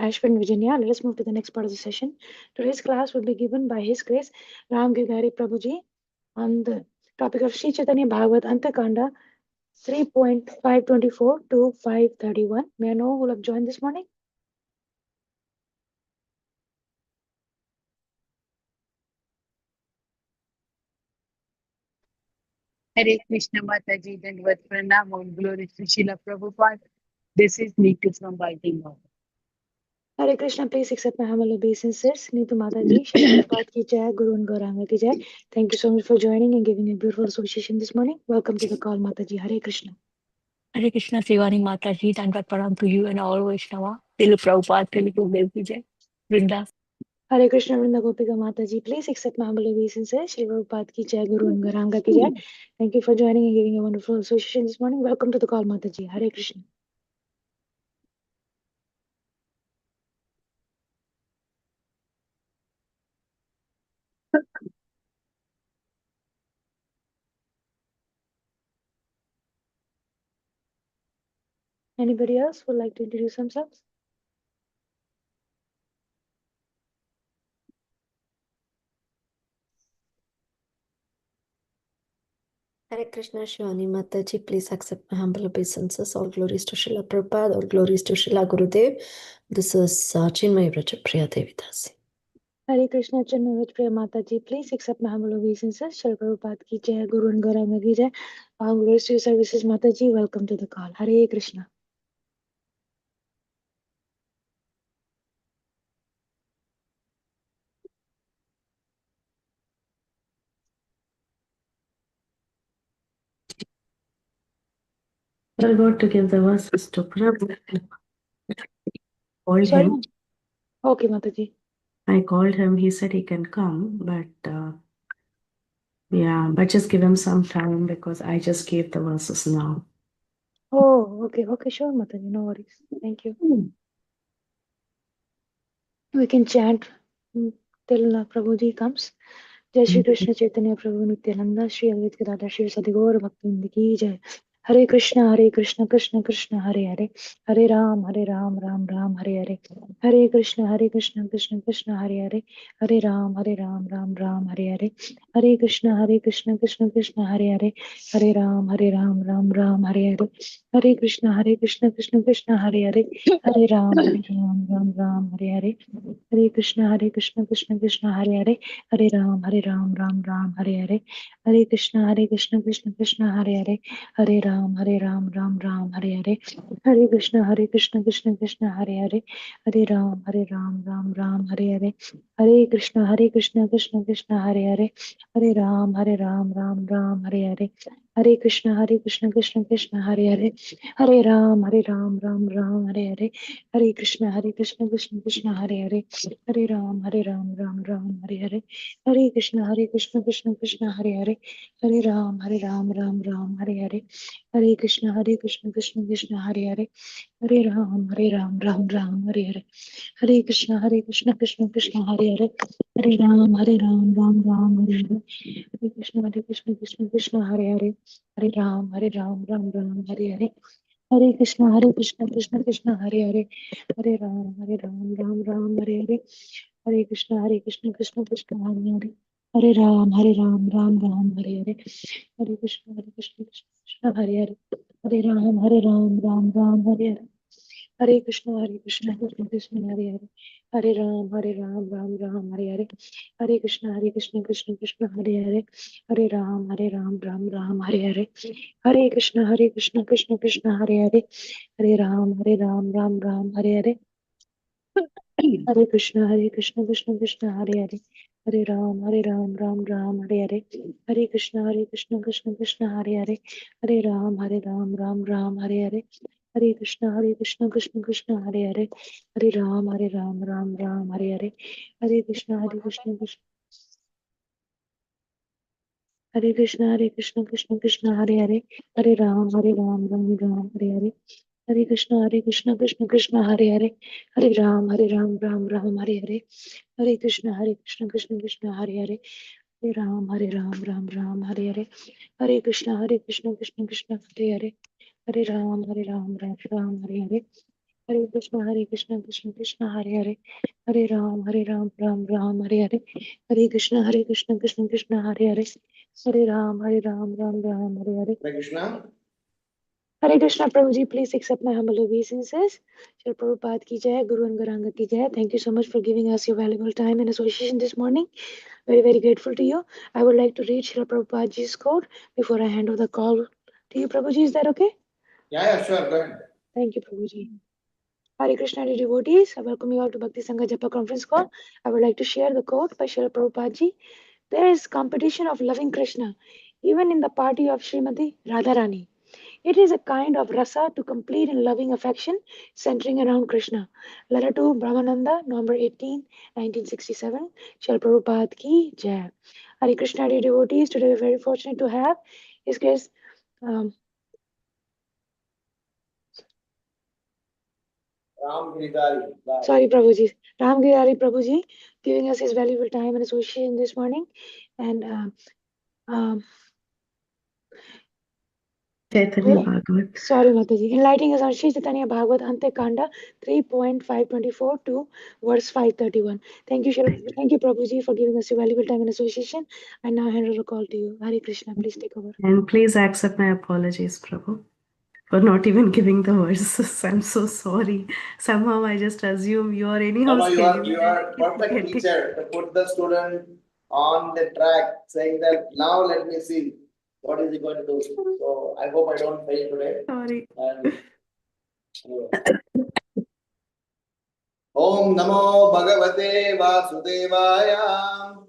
Ashwin Virginia. Let us move to the next part of the session. Today's class will be given by His Grace RAmgiridhari Prabhuji on the topic of Sri Caitanya Bhaagavata Antakanda 3.524 to 531. May I know who will have joined this morning? Hare Krishna Mataji, Dandavad Pranam, all glory to Srila Prabhupada. This is Neetu from Baltimore. Hare Krishna, please accept my humble obeisances. Neetu Mataji, Srila Prabhupada ki jai, Guru and Gauranga ki jai. Thank you so much for joining and giving a beautiful association this morning. Welcome to the call, Mataji. Hare Krishna. Hare Krishna, Srivani Mataji, Dandavad Pranam to you and all Vaishnava. Srila Prabhupada, Srila Gurudev ki jai. Vrinda. Hare Krishna, Vrinda Gopika Mataji. Please accept my humble obeisances. Srila Prabhupada ki jai, Guru and Gauranga ki jai. Thank you for joining and giving a wonderful association this morning. Welcome to the call, Mataji. Hare Krishna. Anybody else would like to introduce themselves? Hare Krishna, Shivani Mataji, please accept my humble obeisances. All glories to Srila Prabhupada, all glories to Srila Gurudev. This is Chinmay Vraja Priya Devi Dasi. Hare Krishna, Chinmay Priya Mataji. Please accept my humble obeisances. Srila Prabhupada ki jai, Guru and Gauranga ki jai. All glories to your services, Mataji. Welcome to the call. Hare Krishna. I got to give the verses to Prabhu. Called Sorry? him. Okay, Mataji. I called him. He said he can come, but yeah, but just give him some time because I just gave the verses now. Oh, okay, sure, Mataji. No worries. Thank you. We can chant till Prabhuji comes. Jai Shri Krishna Chaitanya Prabhu Nityananda Shri Advaita Gadadhar Shri Sadigaur Bhaktivinoda ki jai. Hare Krishna Krishna Krishna Hare Hare Hare Ram Ram Ram Hare Hare Hare Krishna Krishna Krishna Hare Hare Hare Ram Ram Ram Hare Hare Hare Krishna Krishna Krishna Hare Hare Hare Ram Ram Hare Hare Hare Krishna Krishna Krishna Hare Hare Hare Ram Ram Hare Hare Hare Krishna Krishna Krishna Hare Hare Hare Ram Ram Hare Hare Hare Krishna Krishna Krishna Hare Hare Hare Ram Ram Hare Hare Hare Krishna Krishna Krishna Hare Hare Hare Ram Ram Hare Hare Hare Krishna Krishna Krishna Hare Hare Hare Ram Ram Hare Hare Hare Krishna Krishna Krishna Hare Hare Hare Ram Ram Hare Hare Hare Krishna Krishna Krishna Hare Hare Hare Ram Ram Hare Hare Hare Krishna Krishna Krishna Hare Hare Hare Ram Ram Hare Hare Hare Krishna Krishna Krishna Hare Hare Hare Ram Ram Hare Hare Hare Krishna Krishna Krishna Hare Hare Hare Ram Ram Hare Hare Hare Krishna Krishna Krishna Hare Hare Hare Ram Ram Hare Hare Hare Krishna Krishna Krishna Hare Hare Hare Ram Ram Hare Hare Hare Krishna Krishna Krishna Hare Hare Hare Ram Ram Hare Hare Hare Krishna Krishna Hare Hare Hare Ram Ram Hare Hare Hare Krishna Krishna Krishna Hare Hare Hare Ram Ram Hare Hare Hare Krishna Krishna Krishna Hare Hare Hare Ram Hare Hare Hare Krishna Krishna Krishna Hare Hare Hare Ram Hare Hare Hare Krishna Krishna Krishna Hare Hare Hare Ram Ram Hare Hare Hare Krishna Krishna Krishna Hare Hare Hare Ram Ram Hare Hare Hare Krishna Krishna Krishna Hare Hare Hare Ram Ram Hare Hare Hare Krishna Krishna Krishna Hare Hare Hare Ram Ram Hare Hare Hare Krishna Krishna Krishna Hare Hare Hare Ram Ram Hare Hare Hare Krishna Krishna Hare Hare Hare Ram Ram Hare Hare Hare Krishna Krishna Krishna Hare Hare Hare Ram Ram Hare Hare Hare Krishna, Krishna Krishna, Hare Hare, Hare Ram, Ram Ram, Hare Hare, Hare Krishna, Krishna Krishna, Hare Hare, Hare Ram, Ram Ram, Hare Hare. Hare Krishna. Hare Krishna, Prabhuji, please accept my humble obeisances. Shri Prabhupada ki jai, Guru and Garanga ki jai. Thank you so much for giving us your valuable time and association this morning. Very, very grateful to you. I would like to read Shri Prabhupadaji's quote before I hand over the call to you, Prabhuji. Is that okay? Yeah, sure, go ahead. Thank you, Prabhuji. Hare Krishna, dear devotees. I welcome you all to Bhakti Sangha Japa conference call. I would like to share the quote by Shri Prabhupada. There is competition of loving Krishna, even in the party of Srimati Radharani. It is a kind of rasa to complete in loving affection centering around Krishna. Letter to Brahmananda, November 18, 1967. Shri Prabhupada ki jai. Hare Krishna, dear devotees. Today we are very fortunate to have His Grace. RAmgiridhari. Sorry, Prabhuji. RAmgiridhari Prabhuji giving us his valuable time and association this morning. And Chaitanya Bhagavat. sorry, Mataji. Enlightening us on Sri Caitanya Bhaagvata Antya Kanda 3.524 to verse 531. Thank you, thank you, Prabhuji, for giving us your valuable time and association. I now hand over the call to you. Hare Krishna, please take over. And please accept my apologies, Prabhu, for not even giving the verses. I'm so sorry. Somehow I just assume you are anyhow No, you scheduled. are perfect teacher to put the student on the track, saying that now let me see what is he going to do. So I hope I don't fail today. Sorry. And Om Namo Bhagavate Vasudevaya.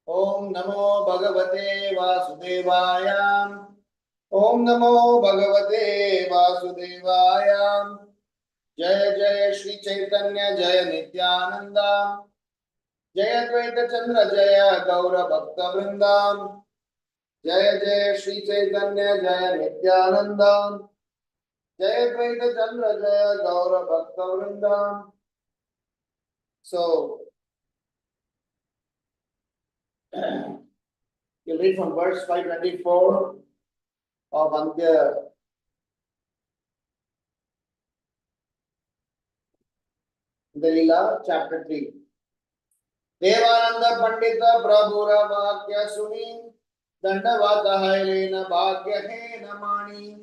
Om Namo Bhagavate Vasudevaya. Om Namo Bhagavate Vasudevaya. Jaya Jaya Shri Chaitanya Jaya Nityananda. Jaya Dvaita Chandra Jaya Gaura Bhakta Vrindam. Jaya Jaya Shri Chaitanya Jaya Nityananda. Jaya Dvaita Chandra Jaya Gaura Bhakta Vrindam. So, you read from verse 524 of Antya. Dalila, chapter 3. Devananda Pandita Prabhura Vakya Suni Dandavata Hailena Bhagya Hena Mani.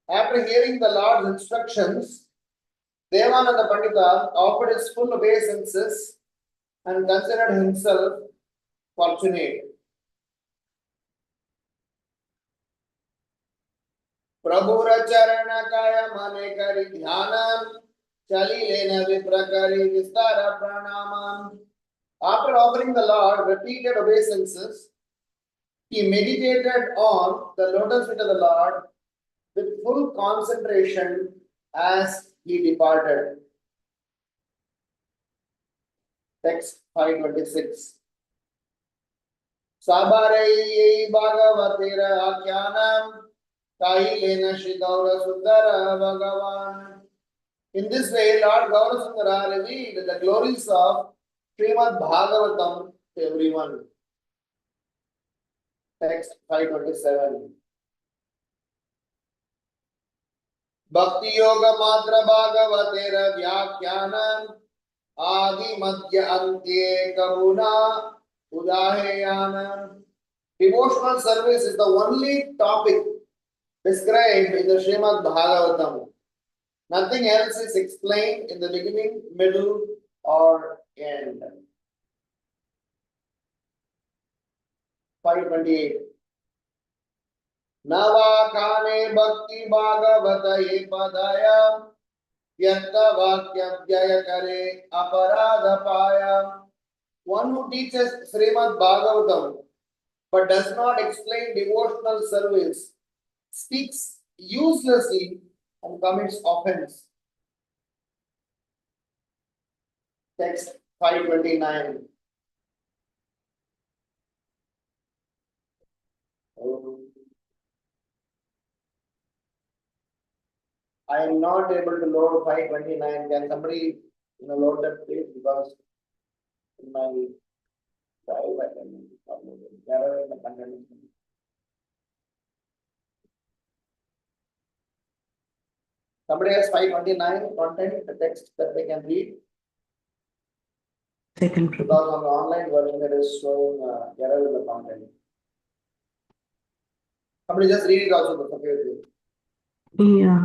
After hearing the Lord's instructions, Devananda Pandita offered his full obeisances and considered himself fortunate. Prabhura Charana Kaya Mane Kari Dhyanam Chali Lena Viprakari Vistara Pranaman. After offering the Lord repeated obeisances, he meditated on the lotus feet of the Lord with full concentration as he departed. Text 526. Sabarei Bhagavatira Akyanam Kailena Shri Gaura Sundara Bhagavan. In this way, Lord Gaura Sundara revealed the glories of Srimad Bhagavatam to everyone. Text 527. Bhakti Yoga Matra Bhagavatera Vyakyanam Adi Madhya Antye Kamuna Udaheyanam. Devotional service is the only topic described in the Srimad Bhagavatam. Nothing else is explained in the beginning, middle, or end. 528. Navakane Bhakti Bhagavata Ye Padaya Vyakta Vakya Vyayakare Aparadha Paya. One who teaches Srimad Bhagavatam but does not explain devotional service speaks uselessly and commits offense. Text 529. I am not able to load 529. Can somebody load that please? Because in my drive I can upload it. Wherever the content is. Somebody has 529 content, the text that they can read. Second Because Prabhu. on the online version there is showing error in the content. Somebody just read it also, that's okay with you. Yeah.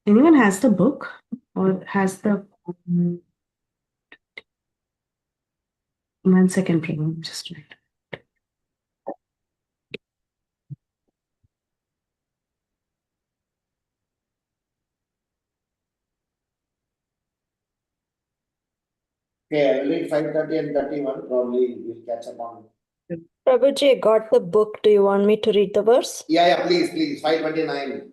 Anyone has the book or has the 1 second, Prabhu, just right. Okay, I will read 530 and 31. Probably we'll catch up on. Prabhuji, I got the book. Do you want me to read the verse? Yeah, please. 529.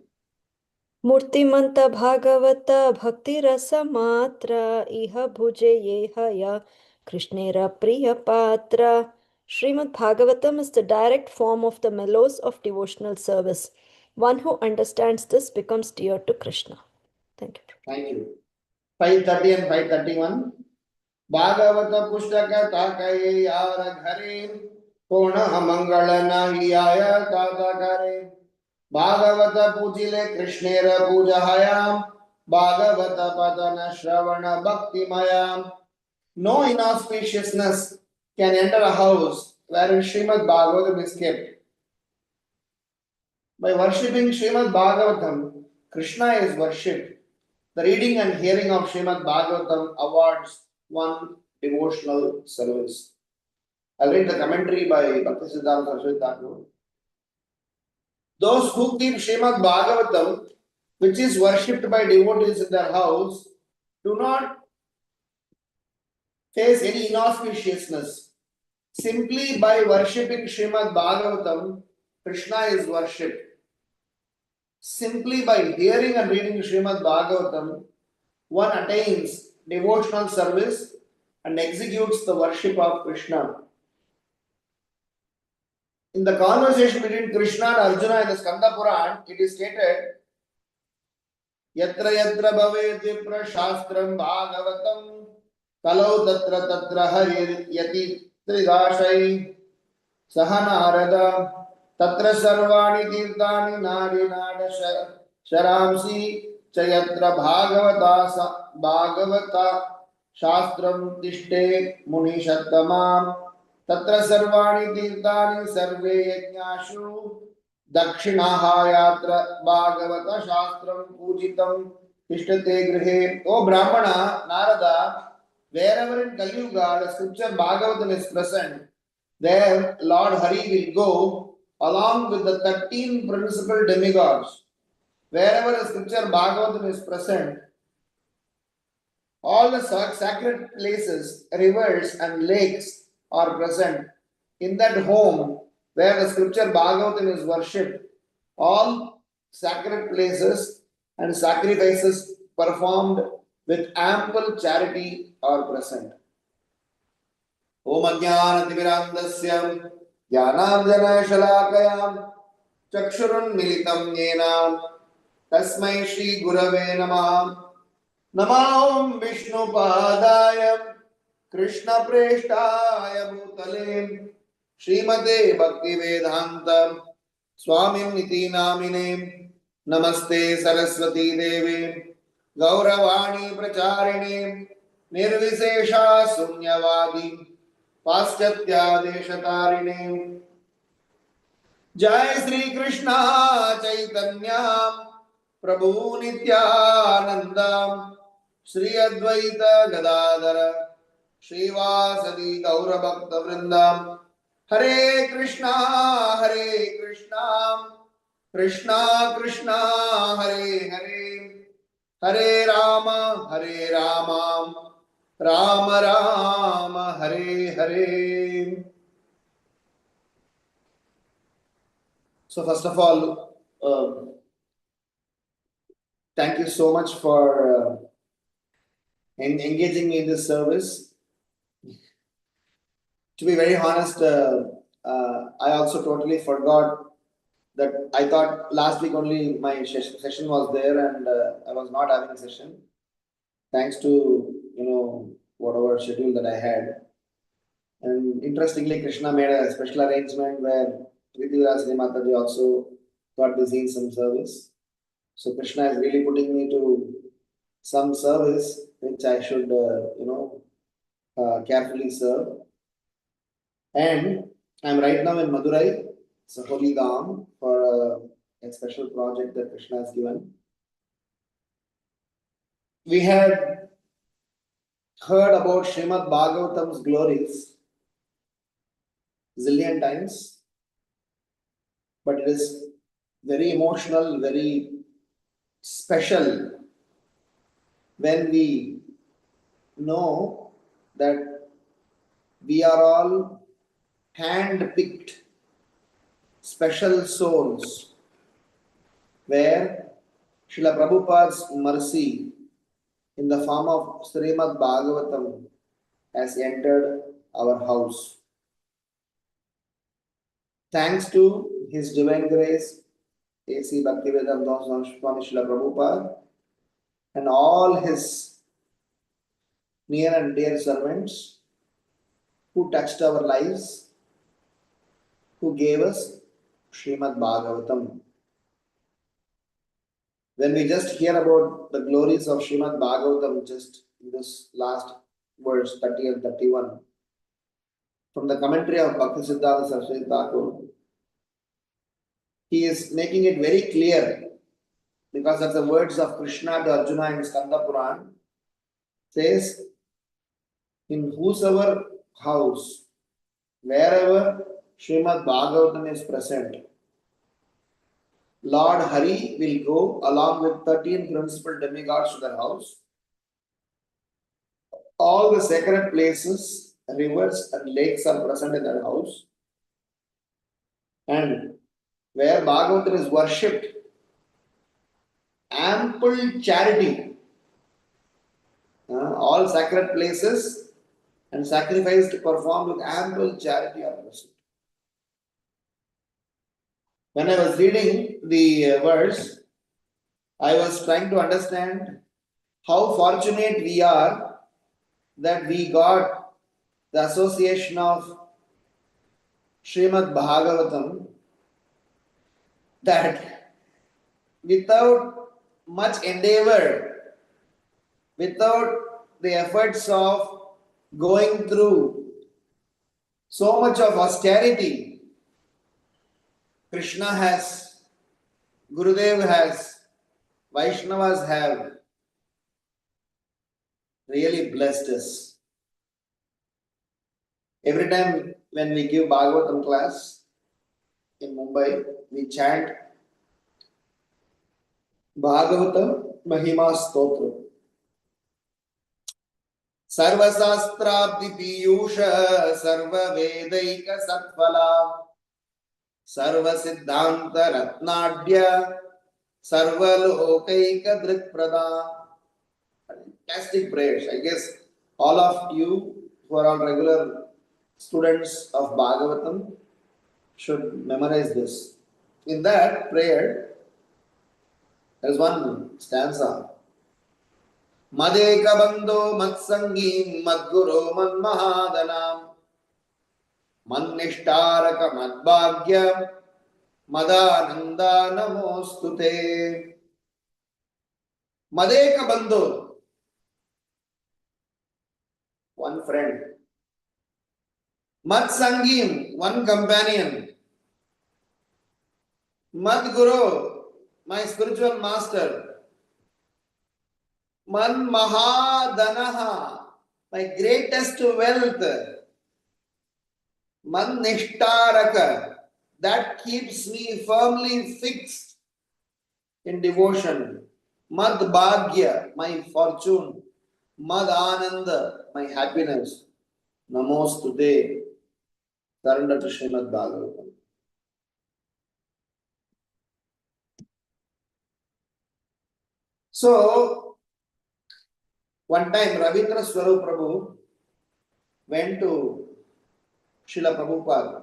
मूर्तिमंत Bhagavat भक्ति रस मात्र इह भुजे ये हया कृष्णेर प्रिय पात्र. Srimad Bhagavatam is the direct form of the mellows of devotional service. One who understands this becomes dear to Krishna. Thank you. Thank you. 530 and 531. Bhagavata Pushtaka Takaye Yara Ghare Kona Mangala Nahi Aya Tata Kare Bhagavata Pujile Krishnera Pujahayam Bhagavata Padana Shravana Bhakti Mayam. No inauspiciousness can enter a house wherein Srimad Bhagavatam is kept. By worshipping Srimad Bhagavatam, Krishna is worshipped. The reading and hearing of Srimad Bhagavatam awards one devotional service. I'll read the commentary by Bhaktisiddhanta Saraswati Thakur. Those who keep Srimad Bhagavatam, which is worshipped by devotees in their house, do not face any inauspiciousness. Simply by worshipping Srimad Bhagavatam, Krishna is worshipped. Simply by hearing and reading Srimad Bhagavatam, one attains devotional service and executes the worship of Krishna. In the conversation between Krishna and Arjuna in the Skanda Puran, it is stated, Yatra yatra bhavet vipra shastram bhagavatam kalau tatra tatra hari yati tridashai sahanarada tatra sarvani tirtani nadi nada sharamsi chayatra bhagavata shastram tishte muni shattamam तत्र सर्वाणि तीर्थानि सर्वे यज्ञासु दक्षिणाः यात्र भागवत शास्त्रं पूजितं तिष्ठते गृहे. O Brahmana, Narada, wherever in Kali Yuga the scripture Bhagavatam is present, there Lord Hari will go along with the 13 principal demigods. Wherever the scripture Bhagavatam is present, all the sacred places, rivers and lakes are present. In that home where the scripture Bhagavatam is worshipped, all sacred places and sacrifices performed with ample charity are present. Om Ajnana-timirandasya Jnananjana Shalakayam Chakshurun Militam Yena Tasmai Shri Gurave Namah Namah Vishnu Padaya Krishna Preshtaya Bhutale Srimate Bhakti Vedanta Swami Niti Namine Namaste Saraswati Devi Gauravani Pracharini Nirvisesha Sunyavadi Paschatya Deshatarine Jai Sri Krishna Chaitanya Prabhu Nityananda Shri Advaita Gadadara Srivasadi Gaura Bhakta Vrindam Hare Krishna Krishna Krishna Hare Hare Hare Rama Rama Rama Hare Hare. So first of all, thank you so much for engaging me in this service. To be very honest, I also totally forgot that. I thought last week only my session was there and I was not having a session. Thanks to, whatever schedule that I had. And interestingly, Krishna made a special arrangement where Prithviraj Mataji also got busy in some service. So Krishna is really putting me to some service which I should, carefully serve. And I'm right now in Madurai. It's a holy dham for a special project that Krishna has given. We had heard about Srimad Bhagavatam's glories zillion times, but it is very emotional, very special when we know that we are all hand-picked special souls where Srila Prabhupada's mercy in the form of Srimad Bhagavatam has entered our house. Thanks to His Divine Grace, A.C. Bhaktivedanta Swami Srila Prabhupada and all His near and dear servants who touched our lives, who gave us Srimad Bhagavatam. When we just hear about the glories of Srimad Bhagavatam, just in this last verse 30 and 31, from the commentary of Bhaktisiddhanta Saraswati Thakur, he is making it very clear, because that's the words of Krishna to Arjuna in Skanda Puran, says, in whosoever house, wherever Srimad Bhagavatam is present, Lord Hari will go along with 13 principal demigods to the house. All the sacred places, rivers and lakes are present in that house. And where Bhagavatam is worshipped, ample charity, all sacred places and sacrifice performed with ample charity are present. When I was reading the verse, I was trying to understand how fortunate we are that we got the association of Srimad Bhagavatam, that without much endeavor, without the efforts of going through so much of austerity, Krishna has, Gurudev has, Vaishnavas have really blessed us. Every time when we give Bhagavatam class in Mumbai, we chant Bhagavatam Mahima Stotra. Sarvasastra Piyusha Sarva Vedaika Satphala Sarva Siddhanta Ratnadya Sarva Lokaika Drikprada. Fantastic prayers. I guess all of you who are all regular students of Bhagavatam should memorize this. In that prayer, there is one stanza. Madeka bandho matsangim madguru manmahadanam mannishtaraka madbhagya madananda namostute. Madeka bandho, one friend. Matsangim, one companion. Madguru, my spiritual master. Man Mahadanaha, my greatest wealth. Man Nishtaraka, that keeps me firmly fixed in devotion. Mad Bhagya, my fortune. Mad Ananda, my happiness. Namostute, surrender to Srimad Bhagavatam. So, one time Ravindra Swarup Prabhu went to Srila Prabhupada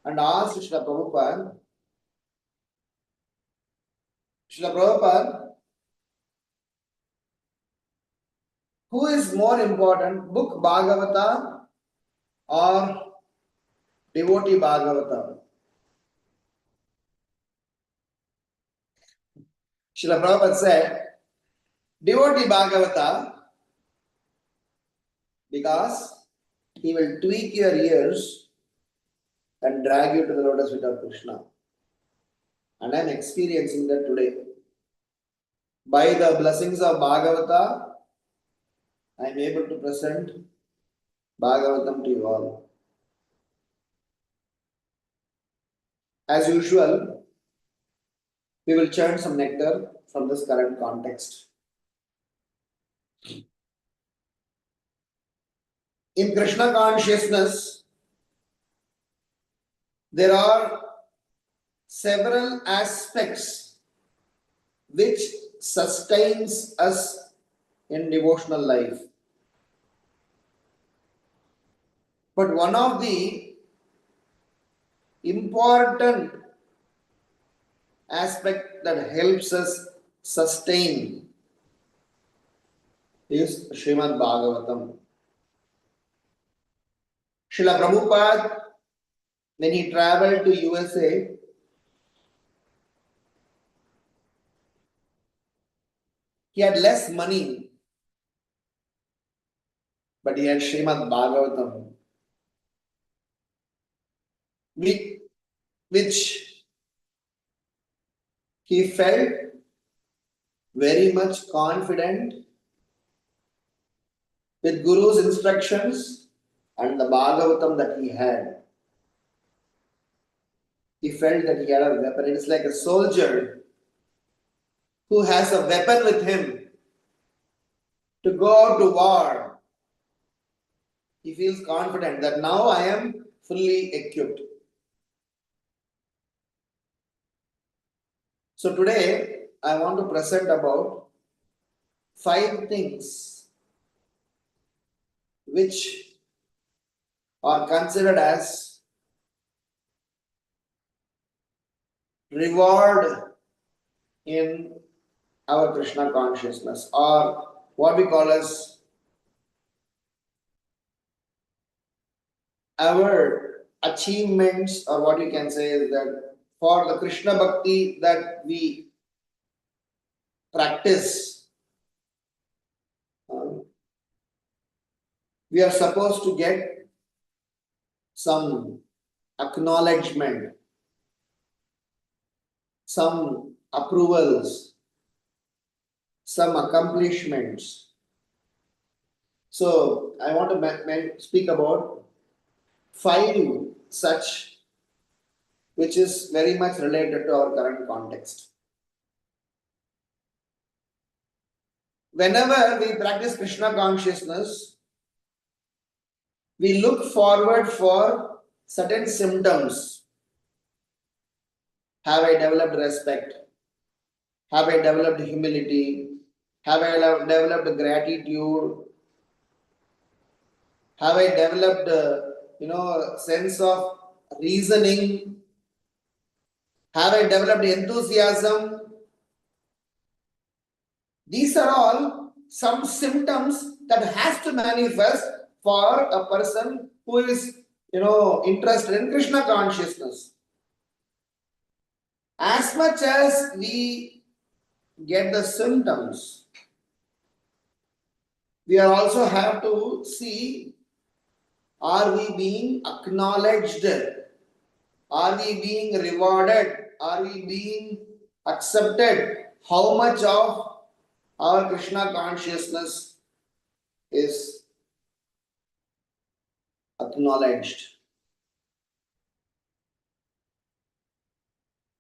and asked Srila Prabhupada, Srila Prabhupada, who is more important, book Bhagavata or devotee Bhagavata? Srila Prabhupada said, devotee Bhagavata, because he will tweak your ears and drag you to the lotus feet of Krishna. And I am experiencing that today. By the blessings of Bhagavata, I am able to present Bhagavatam to you all. As usual, we will churn some nectar from this current context. In Krishna consciousness, there are several aspects which sustains us in devotional life. But one of the important aspect that helps us sustain is Srimad Bhagavatam. Srila Prabhupada, when he traveled to USA, he had less money, but he had Srimad Bhagavatam, which he felt very much confident with Guru's instructions and the Bhagavatam that he had. He felt that he had a weapon. It is like a soldier who has a weapon with him to go out to war. He feels confident that now I am fully equipped. So today I want to present about 5 things which are considered as reward in our Krishna consciousness, or what we call as our achievements, or what we can say is that for the Krishna Bhakti that we practice, we are supposed to get some acknowledgement, some approvals, some accomplishments. So I want to speak about 5 such, which is very much related to our current context. Whenever we practice Krishna consciousness, we look forward for certain symptoms. Have I developed respect? Have I developed humility? Have I developed gratitude? Have I developed, sense of reasoning? Have I developed enthusiasm? These are all some symptoms that has to manifest for a person who is, interested in Krishna consciousness. As much as we get the symptoms, we also have to see, are we being acknowledged? Are we being rewarded? Are we being accepted? How much of our Krishna consciousness is acknowledged?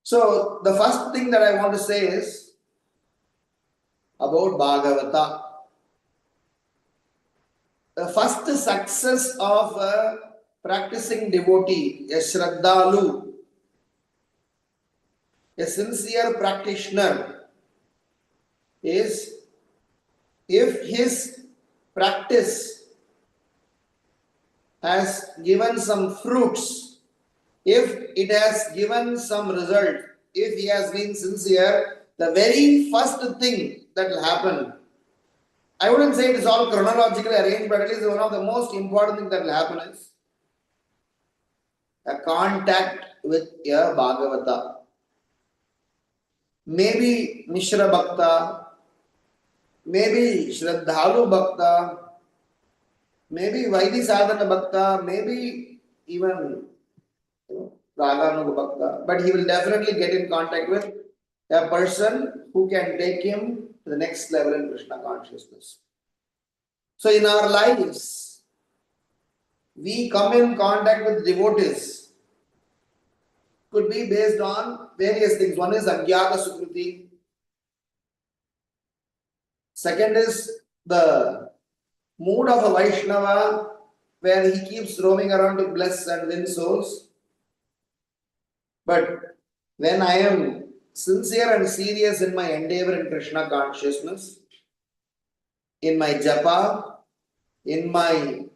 So the first thing that I want to say is about Bhagavata. The first success of a practicing devotee, a Shraddhalu, a sincere practitioner, is if his practice has given some fruits, if it has given some result, if he has been sincere, the very first thing that will happen, I wouldn't say it is all chronologically arranged, but at least one of the most important things that will happen is a contact with a Bhagavata. maybe Mishra Bhakta, maybe Shraddhalu Bhakta, maybe Vaidhi Sadhana Bhakta, maybe even Raganuga Bhakta, but he will definitely get in contact with a person who can take him to the next level in Krishna consciousness. So in our lives, we come in contact with devotees. Could be based on various things. One is Agyata Sukruti. Second is the mood of a Vaishnava, where he keeps roaming around to bless and win souls. But when I am sincere and serious in my endeavor in Krishna consciousness, in my japa, in my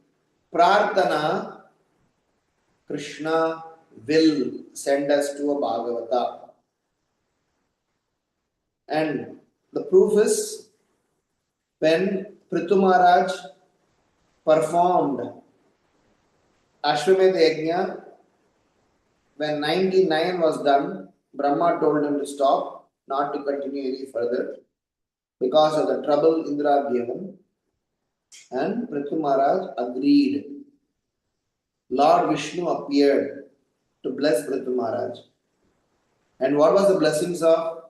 prarthana, Krishna will send us to a Bhagavata. And the proof is when Prithu Maharaj performed Ashwamedha Yajna, when 99 was done, Brahma told him to stop, not to continue any further because of the trouble Indra gave him. And Prithu Maharaj agreed. Lord Vishnu appeared to bless Prithu Maharaj. And what was the blessings of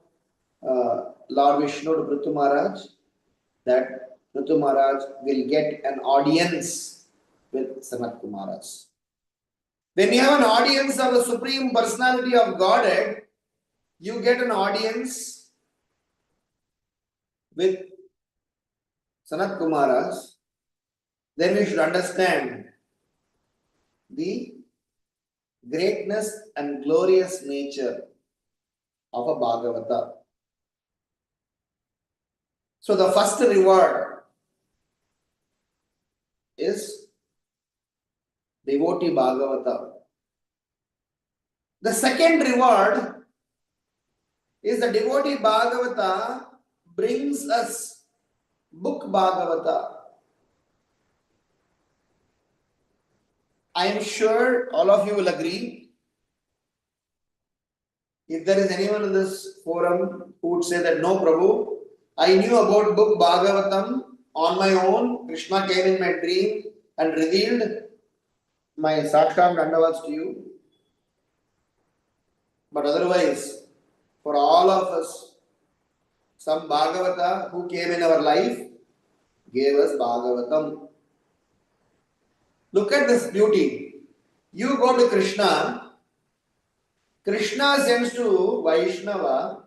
Lord Vishnu to Prithu Maharaj? That Prithu Maharaj will get an audience with Sanat Kumaras. When you have an audience of the Supreme Personality of Godhead, you get an audience with Sanat Kumaras, then you should understand the greatness and glorious nature of a Bhagavata. So the first reward is devotee Bhagavata. The second reward is the devotee Bhagavata brings us book Bhagavata. I am sure all of you will agree. If there is anyone in this forum who would say that no, Prabhu, I knew about book Bhagavatam on my own. Krishna came in my dream and revealed my Saksham Dandavats to you. But otherwise, for all of us, some Bhagavata who came in our life gave us Bhagavatam. Look at this beauty. You go to Krishna, Krishna sends to Vaishnava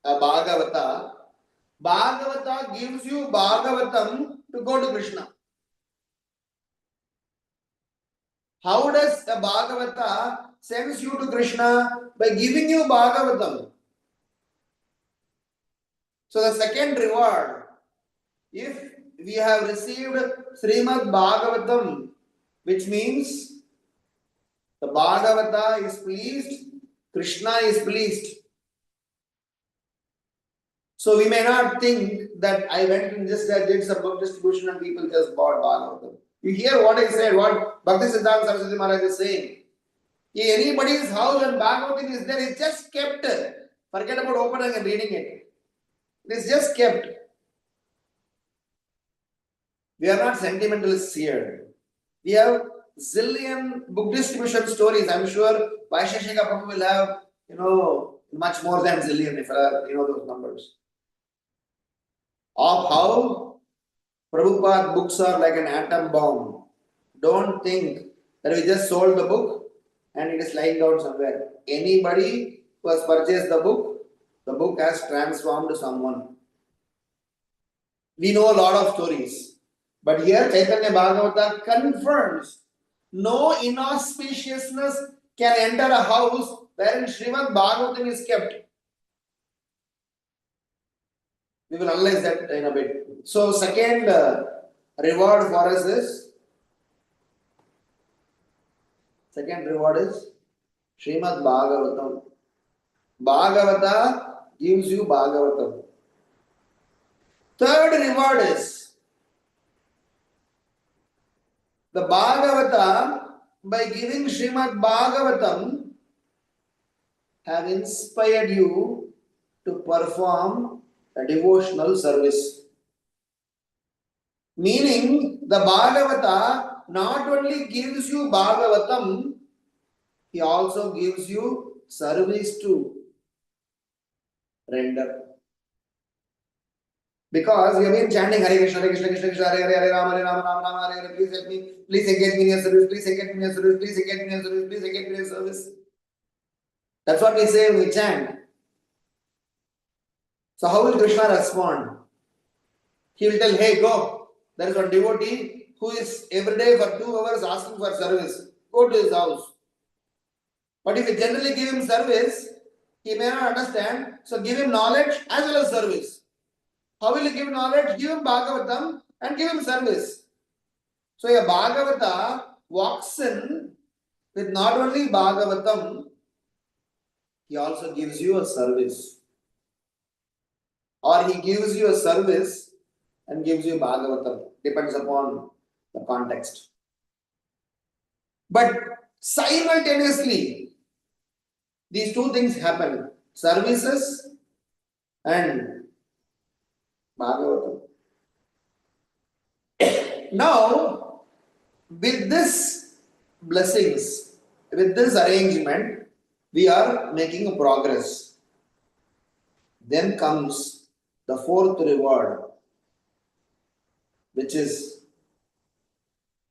a Bhagavata. Bhagavata gives you Bhagavatam to go to Krishna. How does a Bhagavata sends you to Krishna? By giving you Bhagavatam. So the second reward, if we have received Srimad Bhagavatam, which means the Bhagavata is pleased, Krishna is pleased. So we may not think that I went and just did some book distribution and people just bought Bhagavatam. You hear what I said, what Bhaktisiddhanta Saraswati Maharaj is saying. If anybody's house and Bhagavatam is there, it's just kept. Forget about opening and reading it. It is just kept. We are not sentimentalists here. We have zillion book distribution stories. I'm sure Vaisheshika Prabhu will have, much more than zillion if those numbers. Of how Prabhupada books are like an atom bomb. Don't think that we just sold the book and it is lying down somewhere. Anybody who has purchased the book has transformed someone. We know a lot of stories. But here Caitanya Bhagavata confirms no inauspiciousness can enter a house wherein Srimad Bhagavatam is kept. We will analyze that in a bit. So second reward for us is Srimad Bhagavatam. Bhagavata gives you Bhagavatam. Third reward is the Bhagavata, by giving Srimad Bhagavatam, have inspired you to perform a devotional service. Meaning, the Bhagavata not only gives you Bhagavatam, he also gives you service to render. Because we have been chanting Hare Krishna, Hare Krishna, Krishna Krishna, Hare Hare, Hare Rama, Hare Rama, Rama Rama, Hare Hare. Please help me. Please engage me in your service. Please engage me in your service. Please engage me in your service. Please engage me in your service. That's what we say when we chant. So how will Krishna respond? He will tell, hey, go. There is one devotee who is every day for 2 hours asking for service. Go to his house. But if you generally give him service, he may not understand. So give him knowledge as well as service. How will you give knowledge? Give him Bhagavatam and give him service. So a Bhagavata walks in with not only Bhagavatam, he also gives you a service. Or he gives you a service and gives you Bhagavatam. Depends upon the context. But simultaneously, these two things happen. Services and Bhagavatam. Now, with this blessings, with this arrangement, we are making a progress. Then comes the fourth reward, which is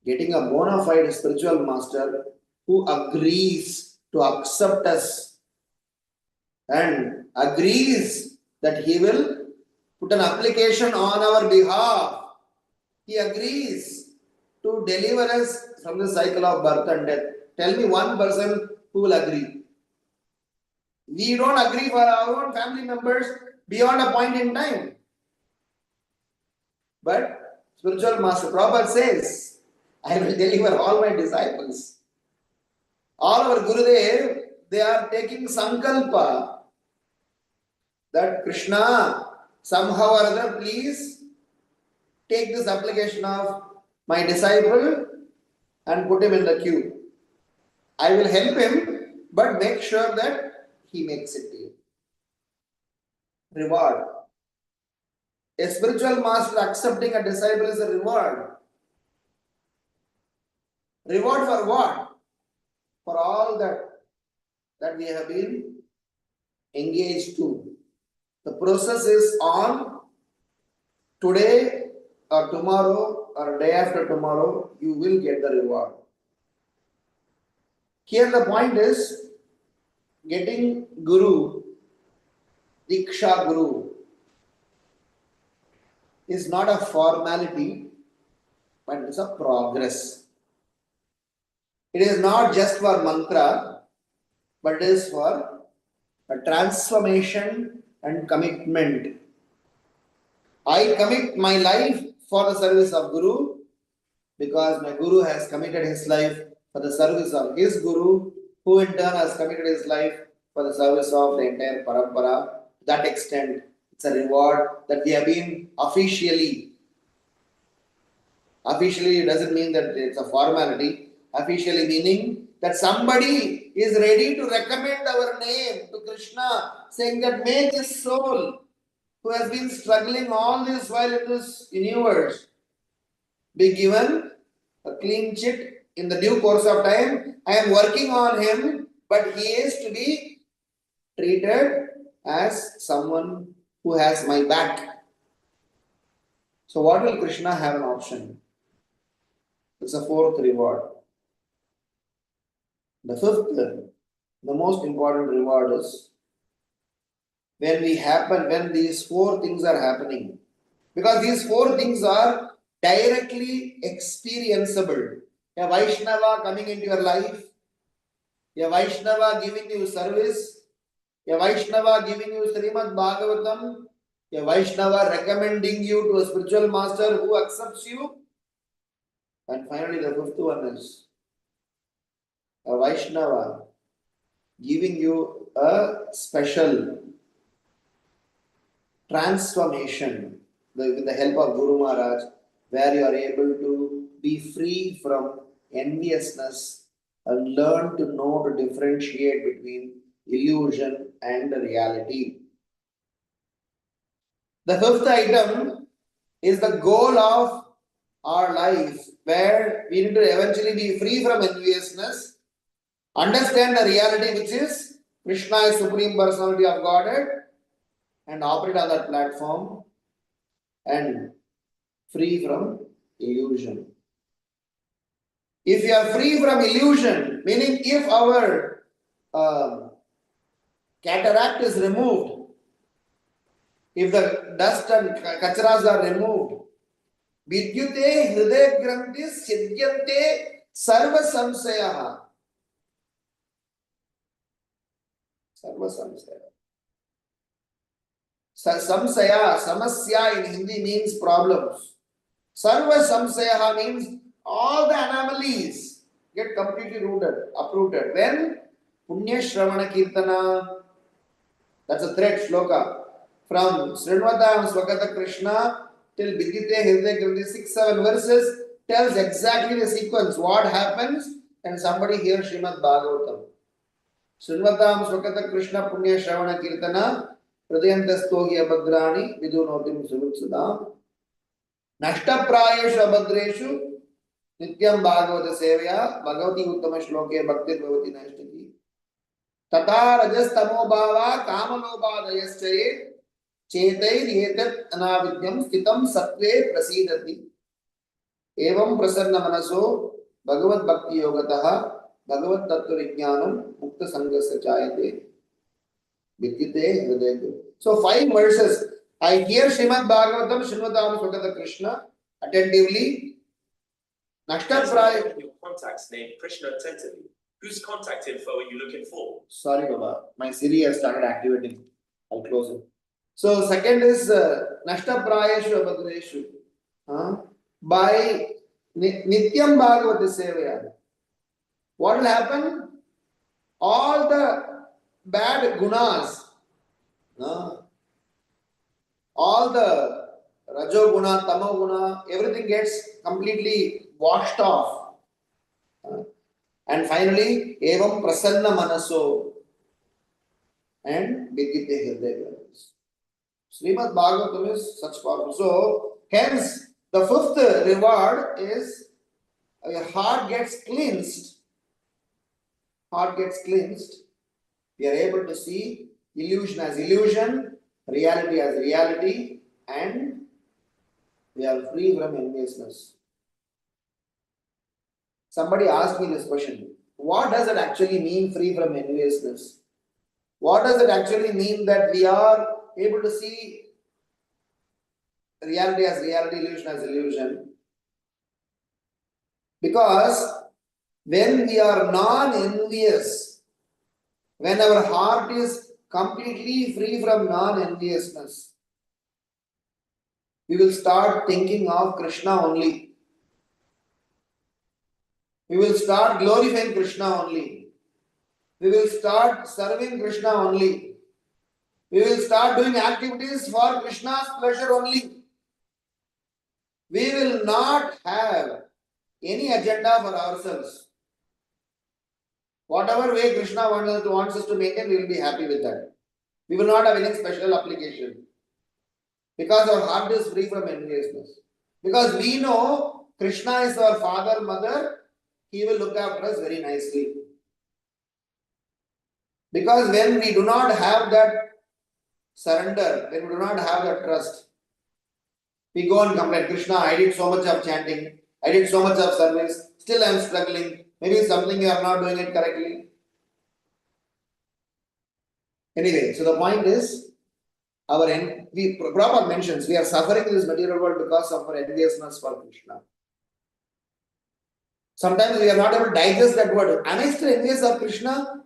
getting a bona fide spiritual master who agrees to accept us and agrees that he will put an application on our behalf. He agrees to deliver us from the cycle of birth and death. Tell me one person who will agree. We don't agree for our own family members beyond a point in time. But spiritual master Prabhupada says, I will deliver all my disciples. All our Gurudev, they are taking sankalpa that Krishna, somehow or other, please take this application of my disciple and put him in the queue. I will help him, but make sure that he makes it to you. Reward. A spiritual master accepting a disciple is a reward. Reward for what? For all that we have been engaged to. The process is on. Today or tomorrow or day after tomorrow, you will get the reward. Here the point is getting Guru, Diksha Guru, is not a formality, but it's a progress. It is not just for mantra, but it is for a transformation and commitment. I commit my life for the service of Guru because my Guru has committed his life for the service of his Guru, who in turn has committed his life for the service of the entire parampara. To that extent, it's a reward that we have been officially doesn't mean that it's a formality. Officially meaning that somebody is ready to recommend our name to Krishna, saying that may this soul who has been struggling all this while in this universe be given a clean chit in the due course of time. I am working on him, but he is to be treated as someone who has my back. So what will Krishna have an option? It's a fourth reward. The fifth, the most important reward is when these four things are happening. Because these four things are directly experienceable. A Vaishnava coming into your life, a Vaishnava giving you service, a Vaishnava giving you Srimad Bhagavatam, a Vaishnava recommending you to a spiritual master who accepts you, and finally the fifth one is a Vaishnava giving you a special transformation with the help of Guru Maharaj, where you are able to be free from enviousness and learn to know to differentiate between illusion and reality. The fifth item is the goal of our life, where we need to eventually be free from enviousness, understand the reality which is Krishna is Supreme Personality of Godhead, and operate on that platform and free from illusion. If you are free from illusion, meaning if our cataract is removed, if the dust and kacharas are removed, vidyute hriday granthis siddhyante sarva samsayaha. Sarva samsaya. Samsaya, samasya in Hindi means problems. Sarva samsayaha means all the anomalies get completely uprooted. When Punya Shravana Kirtana, that's a thread shloka. From Srinvatam Swagata Krishna till Vidyate Hriday Granthi, 6-7 verses tells exactly the sequence, what happens, and somebody hears Srimad Bhagavatam. Srinvatam Swagata Krishna Punya Shravana Kirtana Hridayantasto hi abhadrani vidunotim suvutsudam Nashtaprayeshu abhadreshu Nityam Bhagavata Sevaya Bhagavati Uttama Shloke Bhaktir Bhavati Nashtaki Tata Rajas Tamo Bhava Kamalobhadayaschaye Chetai Yetat Anavidyam Stitam Sattve Prasidati Evam Prasanna Manaso Bhagavad Bhakti Yogataha Bhagavad Tattva Vijnanam Mukta Sangasya Chayate Vidyate Hridaya. So 5 verses. I hear Srimad Bhagavatam Srimad Swagata Krishna attentively. Nashtapraya. Your contact's name Krishna attentively. Whose contact info are you looking for? Sorry, Baba. My Siri has started activating. I'll close it. So, second is Nashtaprayeshu Abhadreshu. By Nityam Bhagavata Sevaya. What will happen? All the bad gunas, all the Rajo Guna, Tamo Guna, everything gets completely washed off. And finally, Evam Prasanna Manaso and Vidyate Hridaya. Srimad Bhagavatam is such powerful. So, hence, the fifth reward is your heart gets cleansed. Heart gets cleansed. We are able to see illusion as illusion, reality as reality, and we are free from enviousness. Somebody asked me this question. What does it actually mean, free from enviousness? What does it actually mean that we are able to see reality as reality, illusion as illusion? Because when we are non-envious, when our heart is completely free from non-enviousness, we will start thinking of Krishna only. We will start glorifying Krishna only. We will start serving Krishna only. We will start doing activities for Krishna's pleasure only. We will not have any agenda for ourselves. Whatever way Krishna wants us to maintain, we will be happy with that. We will not have any special application. Because our heart is free from enviousness. Because we know Krishna is our father, mother, he will look after us very nicely. Because when we do not have that surrender, when we do not have that trust, we go and complain, Krishna, I did so much of chanting, I did so much of service, still I am struggling, maybe something you are not doing it correctly. Anyway, so the point is, Prabhupada mentions, we are suffering in this material world because of our enviousness for Krishna. Sometimes we are not able to digest that word. Am I still envious of Krishna?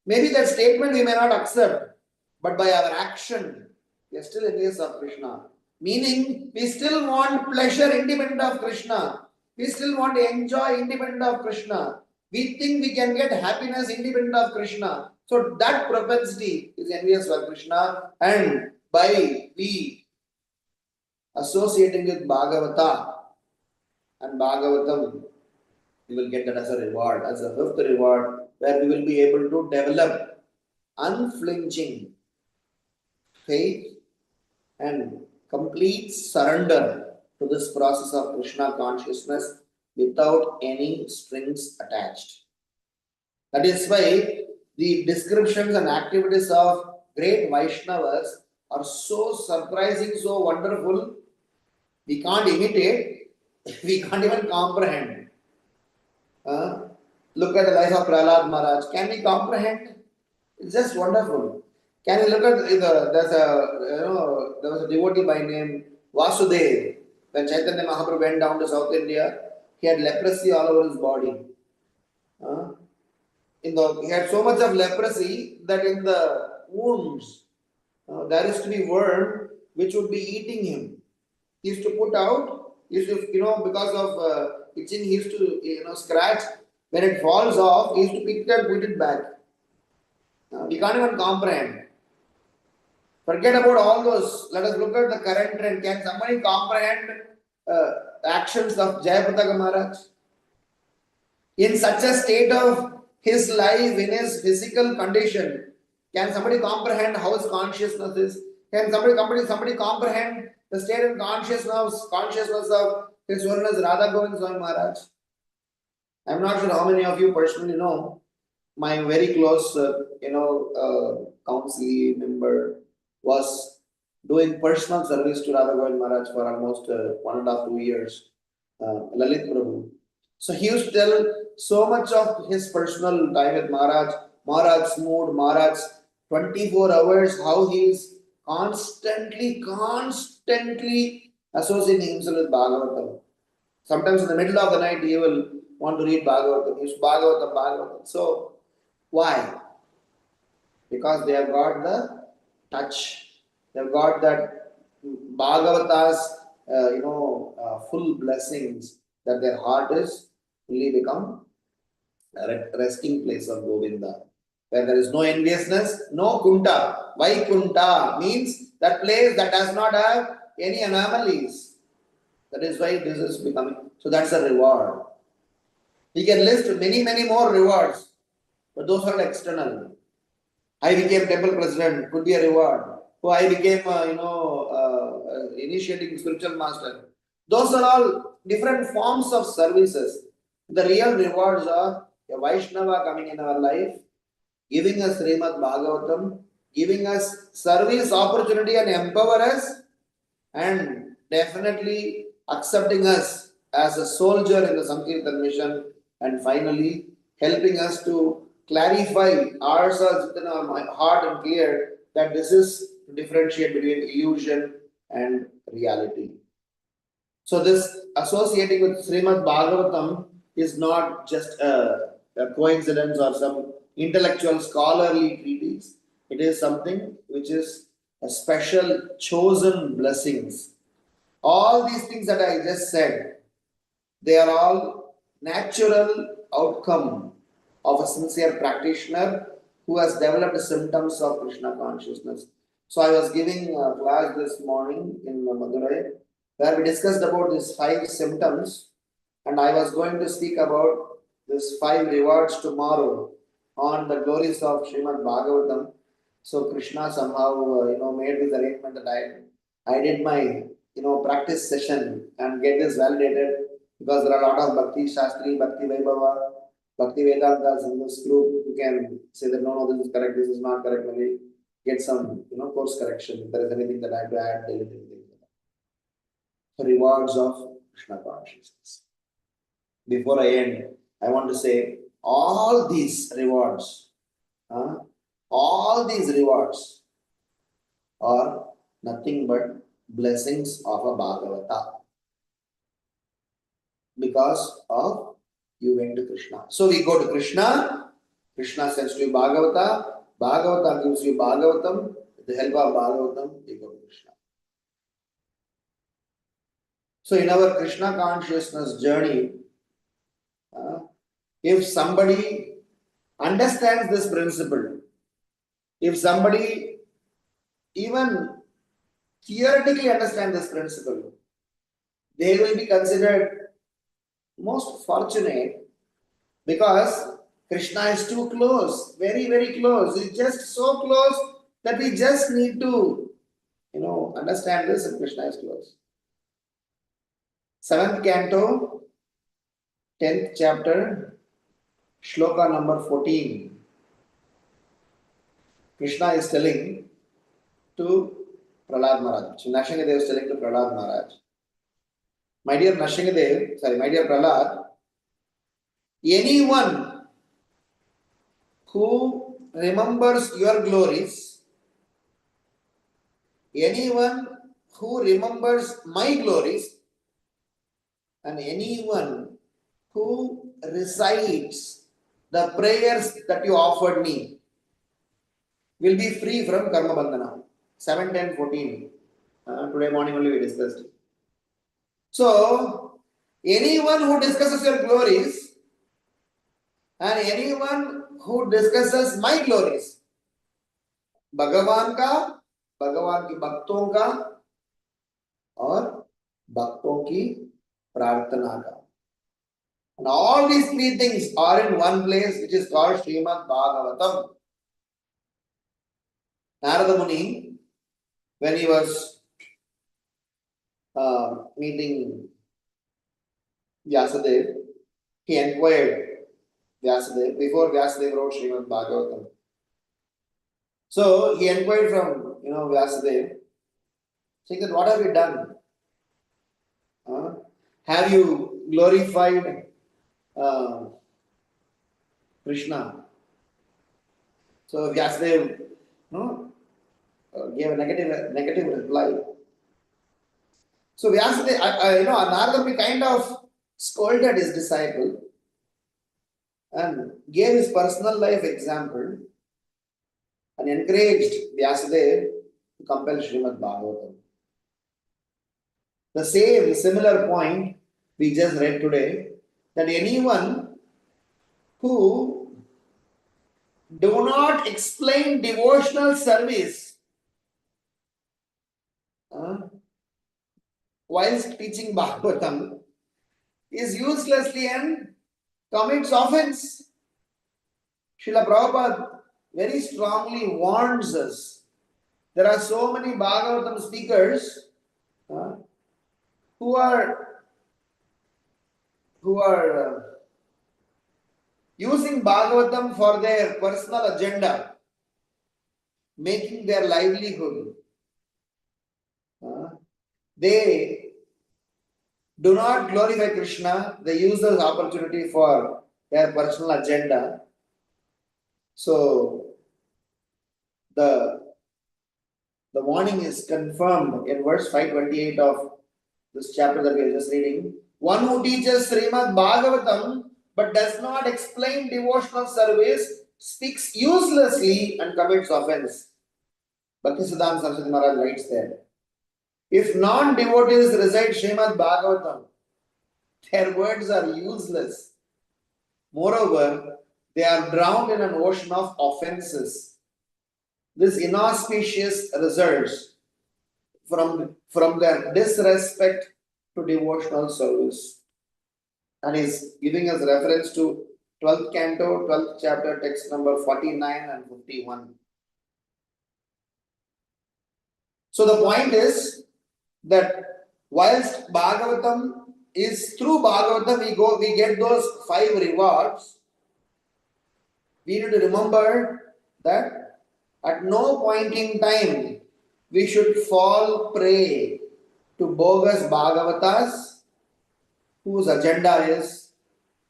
Maybe that statement we may not accept, but by our action, we are still envious of Krishna. Meaning, we still want pleasure independent of Krishna. We still want to enjoy independent of Krishna. We think we can get happiness independent of Krishna. So that propensity is envious of Krishna, and by we associating with Bhagavata and Bhagavatam, we will get that as a reward, as a fifth reward, where we will be able to develop unflinching faith and complete surrender to this process of Krishna consciousness without any strings attached. That is why the descriptions and activities of great Vaishnavas are so surprising, so wonderful. We can't imitate, we can't even comprehend. Look at the life of Prahlad Maharaj. Can we comprehend? It's just wonderful. Can we look at there was a devotee by name Vasudev. When Chaitanya Mahaprabhu went down to South India, he had leprosy all over his body. He had so much of leprosy that in the wounds there used to be worm which would be eating him. He used to put out, because of itching, he used to scratch. When it falls off, he used to pick it and put it back. We can't even comprehend. Forget about all those. Let us look at the current trend. Can somebody comprehend actions of Jayapataka Maharaj? In such a state of his life, in his physical condition, can somebody comprehend how his consciousness is? Can somebody comprehend the state of consciousness of His Holiness Radha Govind Swami Maharaj? I'm not sure how many of you personally know. My very close, council member was doing personal service to Radha Govind Maharaj for almost 1.5 to 2 years. Lalit Prabhu. So he used to tell so much of his personal time with Maharaj, Maharaj's mood, Maharaj's 24 hours, how he is constantly associating himself with Bhagavatam. Sometimes in the middle of the night, he will want to read Bhagavatam. He's Bhagavatam. So, why? Because they have got the touch. They have got that Bhagavata's, full blessings, that their heart is fully become a resting place of Govinda, where there is no enviousness, no kunta. Why kunta? Means that place that does not have any anomalies. That is why this is becoming. So that's a reward. We can list many more rewards, but those are external. I became temple president, could be a reward. I became, initiating spiritual master. Those are all different forms of services. The real rewards are a Vaishnava coming in our life, giving us Srimad Bhagavatam, giving us service opportunity and empower us, and definitely accepting us as a soldier in the Sankirtan mission, and finally helping us to clarify ourselves within our heart and clear that this is to differentiate between illusion and reality. So this associating with Srimad Bhagavatam is not just a coincidence or some intellectual scholarly treatise. It is something which is a special chosen blessings. All these things that I just said, they are all natural outcome of a sincere practitioner who has developed symptoms of Krishna consciousness. So I was giving a class this morning in Madurai, where we discussed about these 5 symptoms, and I was going to speak about these 5 rewards tomorrow on the glories of Srimad Bhagavatam. So Krishna somehow made this arrangement that I did my practice session and get this validated, because there are a lot of Bhakti Shastri, Bhakti Vaibhava, Bhakti Vedantas in this group who can say that no, this is correct, this is not correct. Maybe get some course correction if there is anything that I have to add, delete anything. The rewards of Krishna consciousness. Before I end, I want to say all these rewards are nothing but blessings of a Bhagavata, because of you went to Krishna. So we go to Krishna, Krishna sends to you Bhagavata, Bhagavata gives you Bhagavatam, with the help of Bhagavatam, we go to Krishna. So in our Krishna consciousness journey, if somebody understands this principle, if somebody even theoretically understands this principle, they will be considered most fortunate, because Krishna is too close, very close. He's just so close that we just need to understand this and Krishna is close. 7th canto, 10th chapter, shloka number 14. Krishna is telling to Prahlad Maharaj. So Nrsimhadev is telling to Prahlad Maharaj, my dear Prahlad, anyone who remembers your glories, anyone who remembers my glories, and anyone who recites the prayers that you offered me will be free from karma bandhana. 7, 10, 14. Today morning only we discussed. So, anyone who discusses your glories and anyone who discusses my glories, भगवान का, भगवान की भक्तों का और भक्तों की प्रार्थना का. And all these three things are in one place, which is called Srimad Bhagavatam. Narada Muni, when he was meeting Vyasadeva, he inquired Vyasadeva before Vyasadeva wrote Srimad Bhagavatam. So he inquired from Vyasadeva, saying that what have you done? Have you glorified Krishna? So Vyasadeva gave a negative reply. So Vyasadeva, Narada Muni kind of scolded his disciple and gave his personal life example and encouraged Vyasadeva to compel Srimad Bhagavatam. The similar point we just read today, that anyone who do not explain devotional service whilst teaching Bhagavatam is uselessly and commits offense. Srila Prabhupada very strongly warns us. There are so many Bhagavatam speakers who are using Bhagavatam for their personal agenda, making their livelihood. They do not glorify Krishna, they use this opportunity for their personal agenda. So the warning is confirmed in verse 528 of this chapter that we are just reading. One who teaches Srimad Bhagavatam but does not explain devotional service speaks uselessly and commits offense. Bhaktisiddhanta Saraswati Maharaj writes there, if non-devotees recite Srimad Bhagavatam, their words are useless. Moreover, they are drowned in an ocean of offenses. This inauspicious results from their disrespect to devotional service. And he's giving us reference to 12th canto, 12th chapter, text number 49 and 51. So the point is that whilst Bhagavatam is through Bhagavatam we get those 5 rewards, we need to remember that at no point in time we should fall prey to bogus Bhagavatas whose agenda is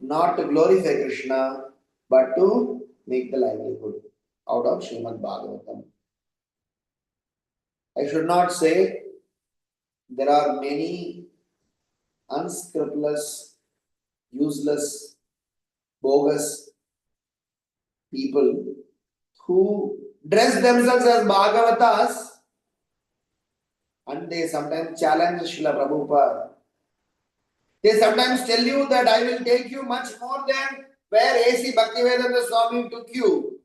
not to glorify Krishna but to make the livelihood out of Srimad Bhagavatam. I should not say there are many unscrupulous, useless, bogus people who dress themselves as Bhagavatas and they sometimes challenge Srila Prabhupada. They sometimes tell you that I will take you much more than where A.C. Bhaktivedanta Swami took you.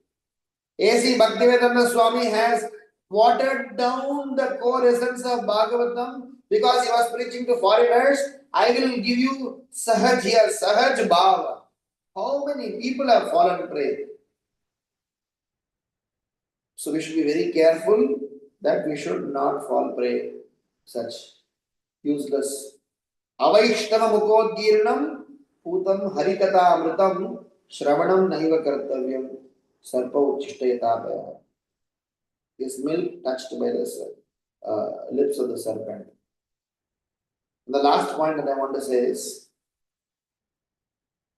A.C. Bhaktivedanta Swami has watered down the core essence of Bhagavatam because he was preaching to foreigners. I will give you Sahaj here, Sahaj Bhava. How many people have fallen prey? So we should be very careful that we should not fall prey such useless. Avaishtava mukodgirnam putam harikata amritam shravanam naiva kartavyam sarpa uchishtayatapaya. This milk touched by the lips of the serpent. The last point that I want to say is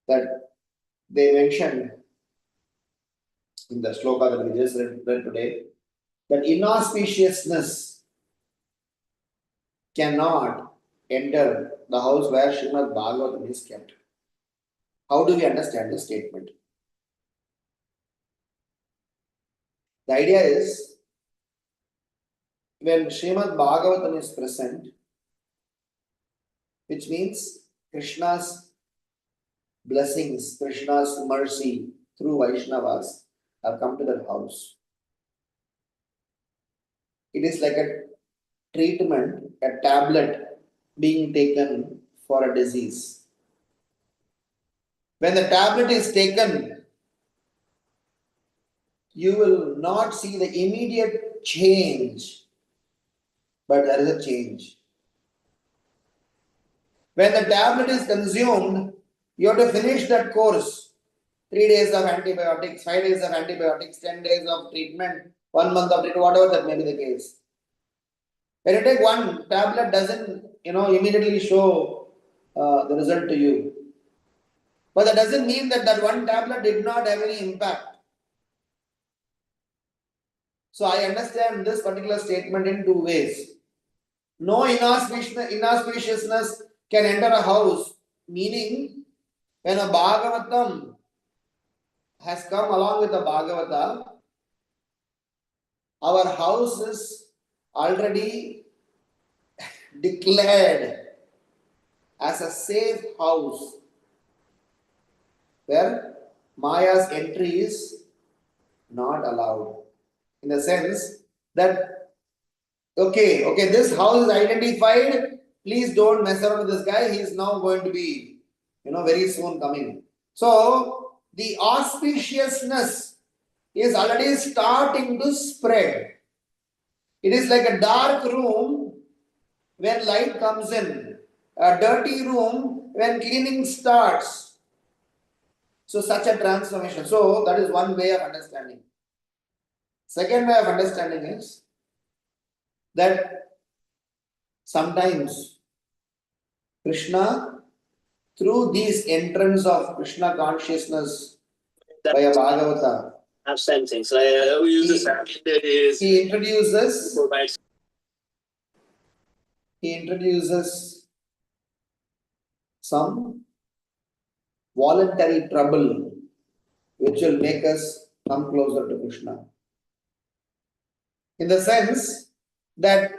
that they mentioned in the shloka that we just read today that inauspiciousness cannot enter the house where Srimad Bhagavatam is kept. How do we understand this statement? The idea is when Srimad Bhagavatam is present, which means Krishna's blessings, Krishna's mercy through Vaishnavas have come to that house. It is like a treatment, a tablet being taken for a disease. When the tablet is taken, you will not see the immediate change, but there is a change. When the tablet is consumed, you have to finish that course. 3 days of antibiotics, 5 days of antibiotics, 10 days of treatment, 1 month of treatment, whatever that may be the case. When you take one tablet, doesn't immediately show the result to you. But that doesn't mean that that one tablet did not have any impact. So I understand this particular statement in 2 ways. No inauspiciousness can enter a house, meaning when a Bhagavatam has come along with the Bhagavata, our house is already declared as a safe house where Maya's entry is not allowed. In the sense that, okay, this house is identified, please don't mess around with this guy, he is now going to be, very soon coming. So, the auspiciousness is already starting to spread. It is like a dark room when light comes in, a dirty room when cleaning starts. So, such a transformation. So, that is one way of understanding. Second way of understanding is that sometimes Krishna, through these entrance of Krishna consciousness by a Bhagavata, Have sentence. We use the sound that is. he introduces some voluntary trouble which will make us come closer to Krishna. In the sense that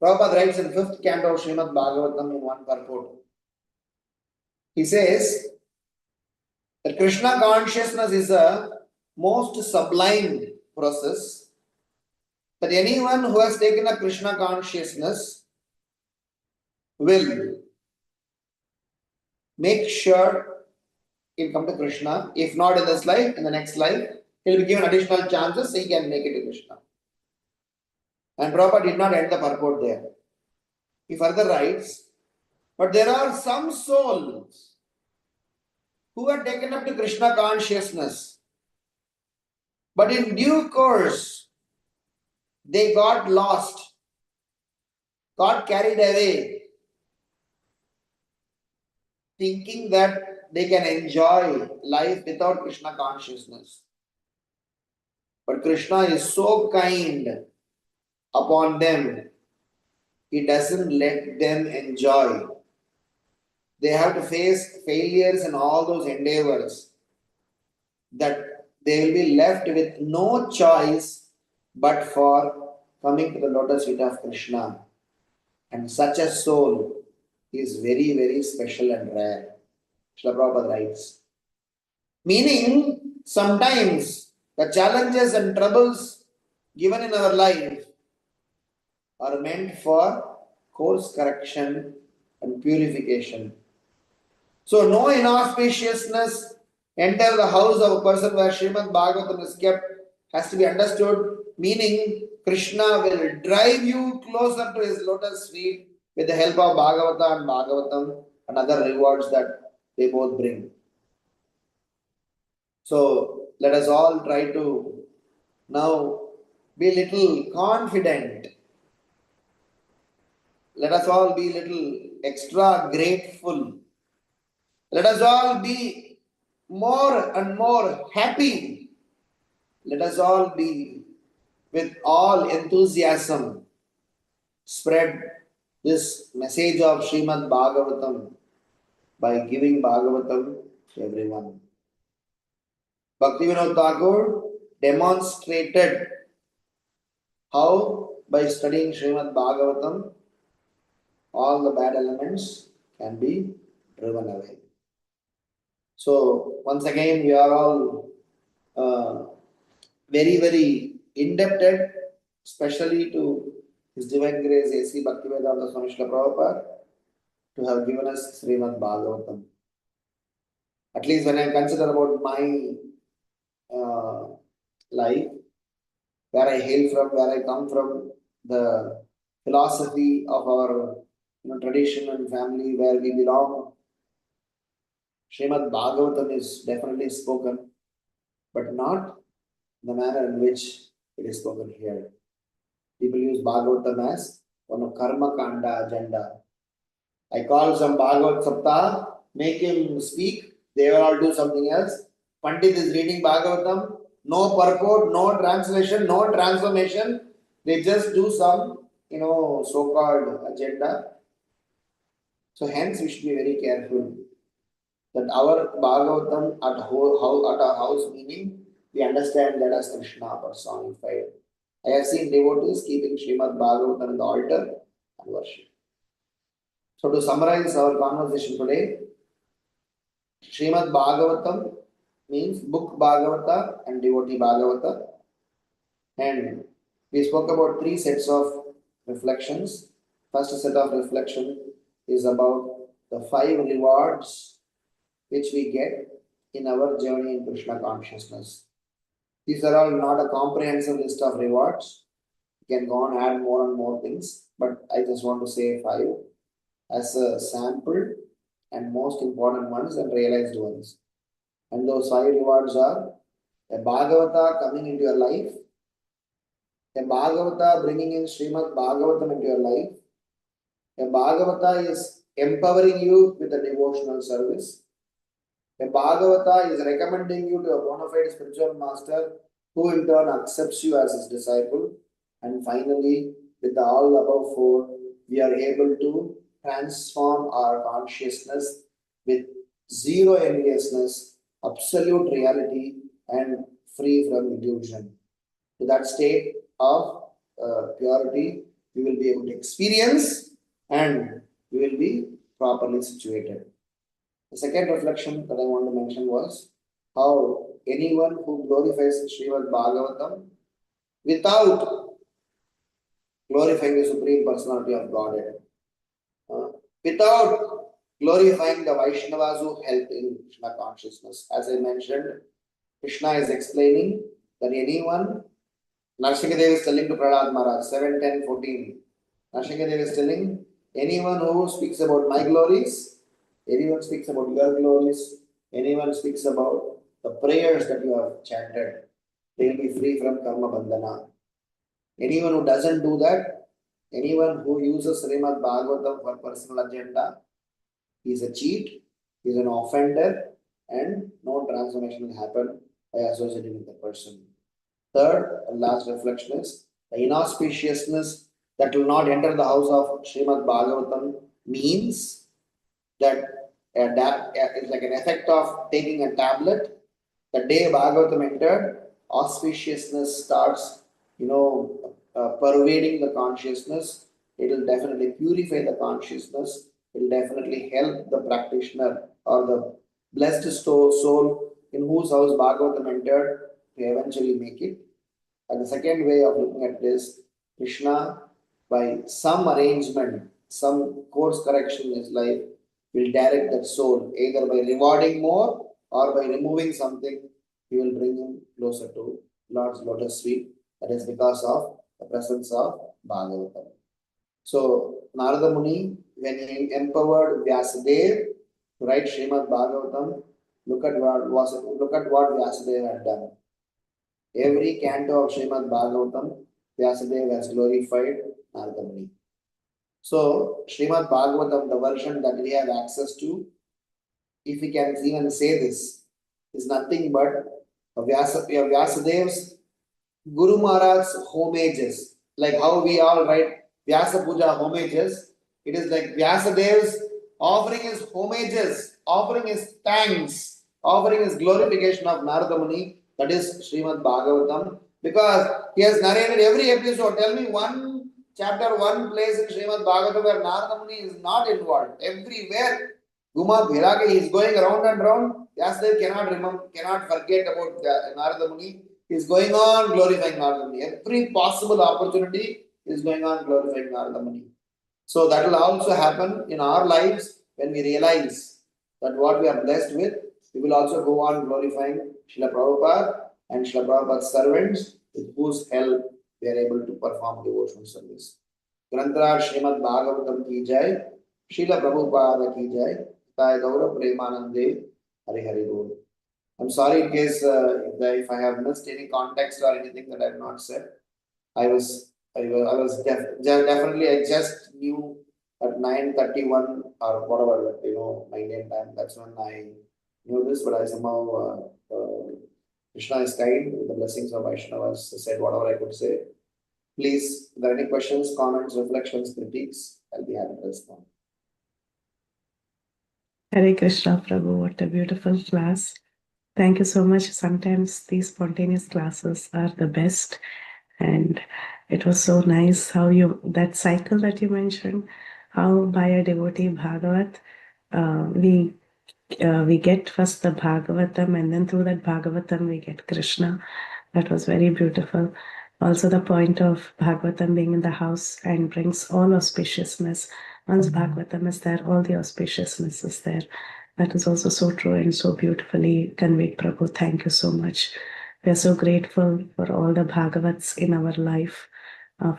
Prabhupada writes in 5th canto of Srimad Bhagavatam in one purport. He says that Krishna consciousness is a most sublime process, that anyone who has taken a Krishna consciousness will make sure he'll come to Krishna. If not in this life, in the next life, he'll be given additional chances so he can make it to Krishna. And Prabhupada did not end the purport there. He further writes, but there are some souls who are taken up to Krishna consciousness, but in due course, they got lost, got carried away, thinking that they can enjoy life without Krishna consciousness. But Krishna is so kind upon them, he doesn't let them enjoy. They have to face failures in all those endeavors, that they will be left with no choice but for coming to the lotus feet of Krishna. And such a soul is very, very special and rare. Srila Prabhupada writes. Meaning, sometimes the challenges and troubles given in our life are meant for course correction and purification. So, no inauspiciousness enter the house of a person where Srimad Bhagavatam is kept, has to be understood, meaning Krishna will drive you closer to his lotus feet with the help of Bhagavata and Bhagavatam and other rewards that they both bring. So let us all try to now be little confident. Let us all be little extra grateful. Let us all be more and more happy. Let us all be with all enthusiasm spread this message of Srimad Bhagavatam by giving Bhagavatam to everyone. Bhaktivinoda Thakur demonstrated how by studying Srimad Bhagavatam all the bad elements can be driven away. So once again we are all very, very indebted, especially to His Divine Grace A.C. Bhaktivedanta Swami Srila Prabhupada, to have given us Srimad Bhagavatam. At least when I consider about my life, where I hail from, where I come from, the philosophy of our tradition and family where we belong, Srimad Bhagavatam is definitely spoken, but not the manner in which it is spoken here. People use Bhagavatam as one of Karma Kanda agenda. I call some Bhagavat Saptah, make him speak, they will all do something else. Pandit is reading Bhagavatam, no purport, no translation, no transformation. They just do some, so-called agenda. So hence we should be very careful that our Bhagavatam at our house, meaning we understand that as Krishna personified. I have seen devotees keeping Srimad Bhagavatam in the altar and worship. So to summarize our conversation today, Srimad Bhagavatam means book Bhagavata and devotee Bhagavata. And we spoke about 3 sets of reflections. First set of reflection is about the 5 rewards which we get in our journey in Krishna consciousness. These are all not a comprehensive list of rewards. You can go on and add more and more things, but I just want to say 5 as a sample and most important ones and realized ones. And those 5 rewards are a Bhagavata coming into your life, a Bhagavata bringing in Srimad Bhagavatam into your life, a Bhagavata is empowering you with a devotional service, a Bhagavata is recommending you to a bona fide spiritual master who in turn accepts you as his disciple, and finally, with all above 4, we are able to transform our consciousness with zero enviousness, absolute reality, and free from illusion. To that state of purity, we will be able to experience and we will be properly situated. The second reflection that I want to mention was how anyone who glorifies Srimad Bhagavatam without glorifying the Supreme Personality of Godhead, without glorifying the Vaishnavas who help in Krishna consciousness. As I mentioned, Krishna is explaining that anyone, Narshingadev is telling to Prahlad Maharaj, 7:10:14. Narshingadev is telling, anyone who speaks about my glories, anyone speaks about your glories, anyone speaks about the prayers that you have chanted, they will be free from karma bandhana. Anyone who doesn't do that, anyone who uses Srimad Bhagavatam for personal agenda, he is a cheat, he is an offender, and no transformation will happen by associating with the person. Third and last reflection is the inauspiciousness that will not enter the house of Srimad Bhagavatam means that it's like an effect of taking a tablet. The day Bhagavatam entered, auspiciousness starts, pervading the consciousness. It will definitely purify the consciousness. It will definitely help the practitioner or the blessed soul in whose house Bhagavatam entered to eventually make it. And the second way of looking at this, Krishna, by some arrangement, some course correction in his life, will direct that soul either by rewarding more or by removing something. He will bring him closer to Lord's lotus feet. That is because of the presence of Bhagavatam. So Narada Muni, when he empowered Vyasadeva to write Srimad Bhagavatam, look at what Vyasadeva had done. Every canto of Srimad Bhagavatam, Vyasadeva has glorified Narada Muni. So Srimad Bhagavatam, the version that we have access to, if we can even say this, is nothing but Vyasadev's Guru Maharaj's homages, like how we all write Vyasa Puja homages. It is like Vyasadev's offering his homages, offering his thanks, offering his glorification of Narada Muni, that is Srimad Bhagavatam, because he has narrated every episode. Tell me one chapter, one place in Srimad Bhagavatam where Narada Muni is not involved. Everywhere, Guma Bhirage, he is going around and round. Vyasadev cannot forget about Narada Muni. He is going on glorifying Narada Muni. Every possible opportunity is going on glorifying Narada Muni. So that will also happen in our lives when we realize that what we are blessed with, we will also go on glorifying Srila Prabhupada and Srila Prabhupada's servants, with whose help we are able to perform devotional service. Granthara Srimad Bhagavatam ki jai, Srila Prabhupada ki jai, Tay Gaura Premanande, Hari Hari Bol. I'm sorry in case if I have missed any context or anything that I have not said. I definitely, I just knew at 9:31 or whatever, my Indian time, that's when I knew this, but I somehow, Krishna is kind, with the blessings of Vaishnavas, said whatever I could say. Please, if there are any questions, comments, reflections, critiques, I'll be happy to respond. Hare Krishna Prabhu, what a beautiful class. Thank you so much. Sometimes these spontaneous classes are the best. And it was so nice how that cycle that you mentioned, how by a devotee Bhagavat, we get first the Bhagavatam, and then through that Bhagavatam we get Krishna. That was very beautiful. Also the point of Bhagavatam being in the house and brings all auspiciousness. Once Bhagavatam is there, all the auspiciousness is there. That is also so true and so beautifully conveyed, Prabhu. Thank you so much. We are so grateful for all the Bhagavats in our life,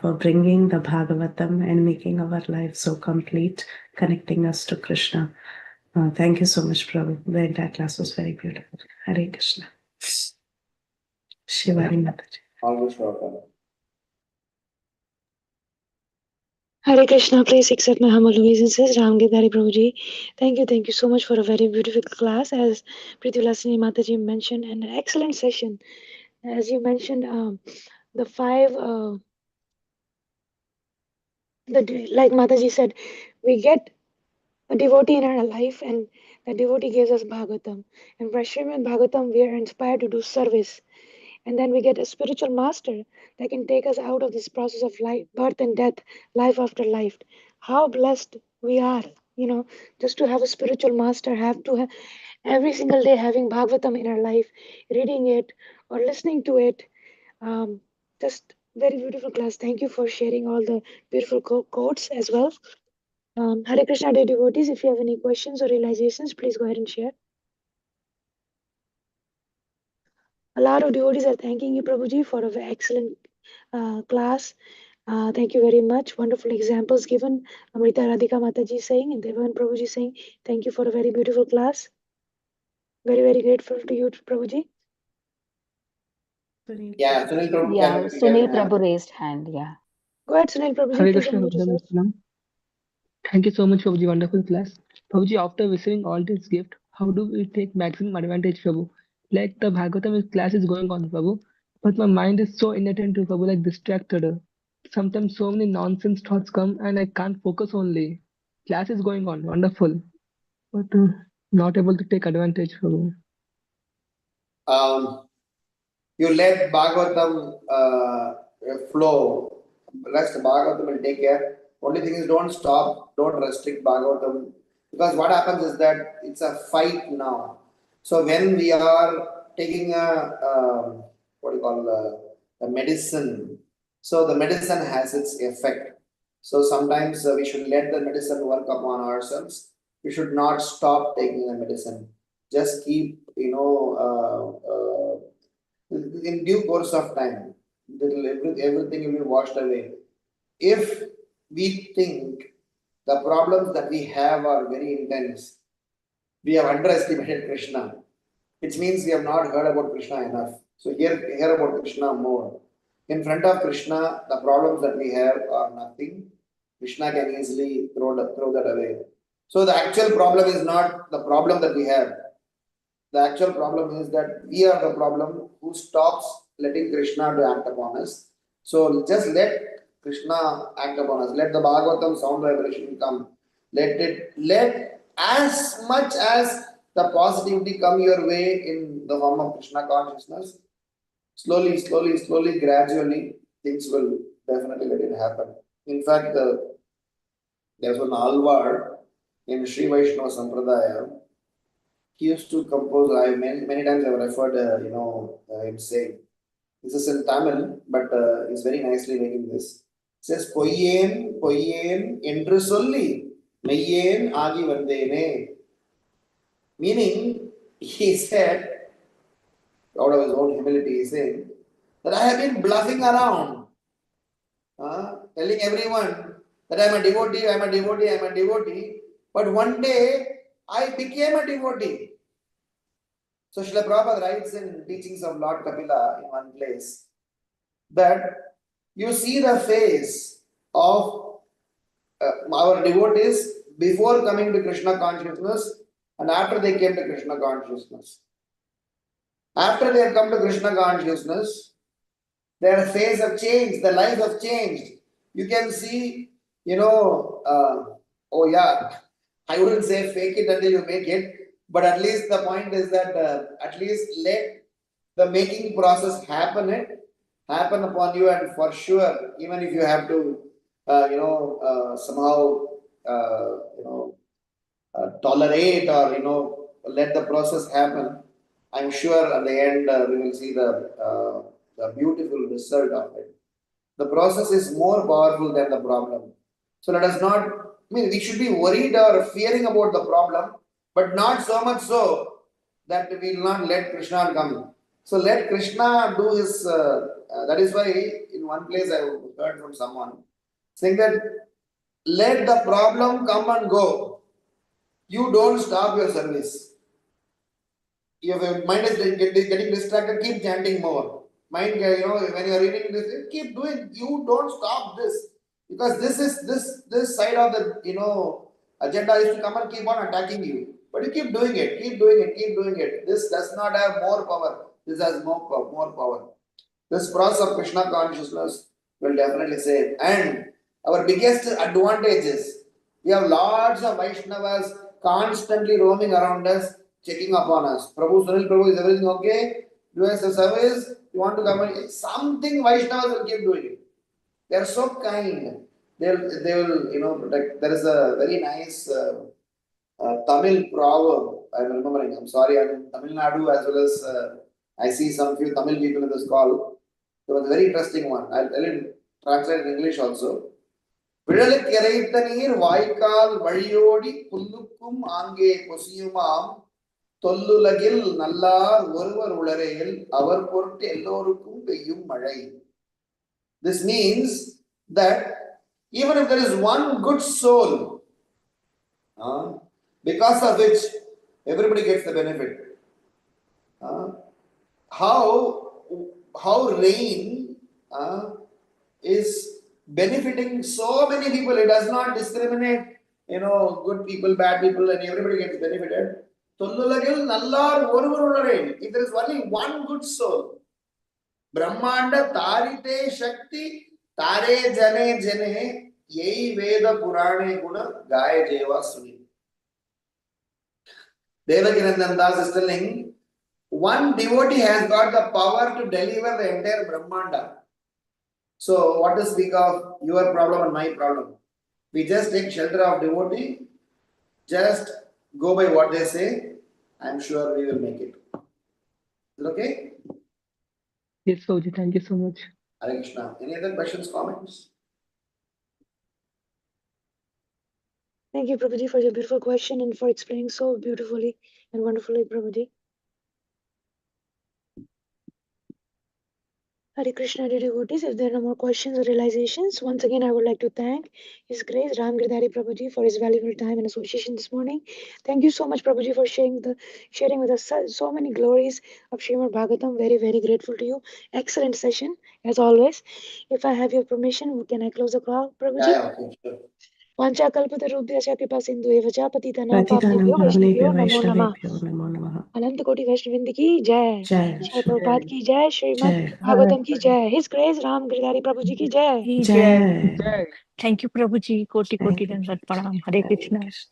for bringing the Bhagavatam and making our life so complete, connecting us to Krishna. Thank you so much, Prabhu. The entire class was very beautiful. Hare Krishna. Shivari Mataji. Almost welcome. Hare Krishna, please accept my humble obeisances. RAmgiridhari Prabhuji. Thank you so much for a very beautiful class. As Prithvilasini Mataji mentioned, and an excellent session. As you mentioned, the five, like Mataji said, we get a devotee in our life, and that devotee gives us Bhagavatam. And by Srimad Bhagavatam, we are inspired to do service. And then we get a spiritual master that can take us out of this process of life, birth and death, life after life. How blessed we are, just to have a spiritual master, every single day having Bhagavatam in our life, reading it or listening to it. Just very beautiful class. Thank you for sharing all the beautiful quotes as well. Hare Krishna, dear devotees, if you have any questions or realizations, please go ahead and share. A lot of devotees are thanking you, Prabhuji, for an excellent class. Thank you very much. Wonderful examples given. Amrita Radhika Mataji saying and Devan Prabhuji saying, thank you for a very beautiful class. Very, very grateful to you, Prabhuji. Yeah, Sunil Prabhu Yeah, can Sunil Prabhu raised hand. Yeah. Go ahead, Sunil Prabhuji. Hare Please Krishna, unmute yourself. Thank you so much, Prabhuji. Wonderful class. Prabhuji, after receiving all this gift, how do we take maximum advantage, Prabhu? Like the Bhagavatam class is going on, Prabhu, but my mind is so inattentive, Prabhu, like distracted. Sometimes so many nonsense thoughts come and I can't focus only. Class is going on, wonderful, but not able to take advantage, Prabhu. You let Bhagavatam flow. Rest Bhagavatam will take care. Only thing is, don't stop, don't restrict Bhagavatam, because what happens is that it's a fight now. So when we are taking a medicine, so the medicine has its effect. So sometimes we should let the medicine work upon ourselves. We should not stop taking the medicine. Just keep, in due course of time, everything will be washed away. If we think the problems that we have are very intense, we have underestimated Krishna, which means we have not heard about Krishna enough. So hear about Krishna more. In front of Krishna, the problems that we have are nothing. Krishna can easily throw that away. So the actual problem is not the problem that we have. The actual problem is that we are the problem who stops letting Krishna to act upon us. So just let Krishna act upon us. Let the Bhagavatam sound vibration come. Let as much as the positivity come your way in the form of Krishna consciousness. Slowly, gradually, things will definitely let it happen. In fact, there's an Alvar in Sri Vaishnava Sampradaya. He used to compose. Many times I've referred, him saying this is in Tamil, but he's very nicely making this. It says Poyen என்று சொல்லி மெய்யேன் ஆகி வந்தேனே. Meaning, he said, out of his own humility, he said that I have been bluffing around, telling everyone that I'm a devotee, but one day I became a devotee. So Srila Prabhupada writes in Teachings of Lord Kapila in one place that you see the face of our devotees before coming to Krishna consciousness and after they came to Krishna consciousness. After they have come to Krishna consciousness, their face have changed, their lives have changed. You can see, oh yeah, I wouldn't say fake it until you make it, but at least the point is that at least let the making process happen upon you, and for sure, even if you have to, somehow, tolerate or let the process happen, I'm sure at the end we will see the beautiful result of it. The process is more powerful than the problem. So let us not, we should be worried or fearing about the problem, but not so much so that we will not let Krishna come. So let Krishna do his, that is why in one place I heard from someone saying that let the problem come and go. You don't stop your service. If your mind is getting distracted, keep chanting more. Mind, when you are reading this, keep doing. You don't stop this, because this side of the agenda is to come and keep on attacking you. But you keep doing it. This does not have more power. This has more power. This process of Krishna consciousness will definitely save. And our biggest advantage is we have lots of Vaishnavas constantly roaming around us, checking upon us. Sunil Prabhu, is everything okay? Do us a service? You want to come and something Vaishnavas will keep doing it. They are so kind. They will protect. There is a very nice Tamil proverb. I'm remembering. I'm sorry, I'm in Tamil Nadu as well as I see some few Tamil people in this call. There was a very interesting one. I'll translate in English also. விழலுக்கு இறைத்த நீர் வாய்க்கால் வழியோடி புல்லுக்கும் ஆங்கே கொசியுமாம் தொல்லுலகில் நல்லார் ஒருவர் உளரேல் அவர் பொருட்டு எல்லோருக்கும் பெய்யும் மழை. This means that even if there is one good soul, because of which everybody gets the benefit, how rain is benefiting so many people. It does not discriminate, good people, bad people, and everybody gets benefited. Tollulagil nallar oruvar ullarel. If there is only one good soul, Brahmanda tarite shakti tare jane yei veda purane guna gaya jeva suni. Devakirandan Das is telling, one devotee has got the power to deliver the entire Brahmanda. So, what to speak of your problem and my problem? We just take shelter of devotee, just go by what they say. I'm sure we will make it. Is it okay? Yes, Prabhuji, thank you so much. Hare Krishna. Any other questions, comments? Thank you, Prabhuji, for your beautiful question and for explaining so beautifully and wonderfully, Prabhuji. Hare Krishna, dear devotees. If there are no more questions or realizations, once again I would like to thank His Grace RAmgiridhari Prabhuji for his valuable time and association this morning. Thank you so much, Prabhuji, for sharing with us so many glories of Srimad Bhagavatam. Very, very grateful to you. Excellent session as always. If I have your permission, can I close the call, Prabhuji? Yeah, okay, sure. वाञ्छाकल्पतरुभ्यश्च कृपासिन्धुः एव च पतितानां Patitanam पावनेभ्यो वैष्णवेभ्यो Pavanebhyo नमो नमः। Vaishnavebhyo Namo Namaha. अनंत कोटि वैष्णवृंद की जय। Jai श्रील Shri प्रभुपाद की जय। श्रीमद् Jai भागवतम की जय। हिज ग्रेस राम गिरधारी प्रभु जी की जय। Jai. Jai. Thank you, Prabhuji. Koti Thank koti you. dandat pranam. Hare Hare Krishna. Krishna.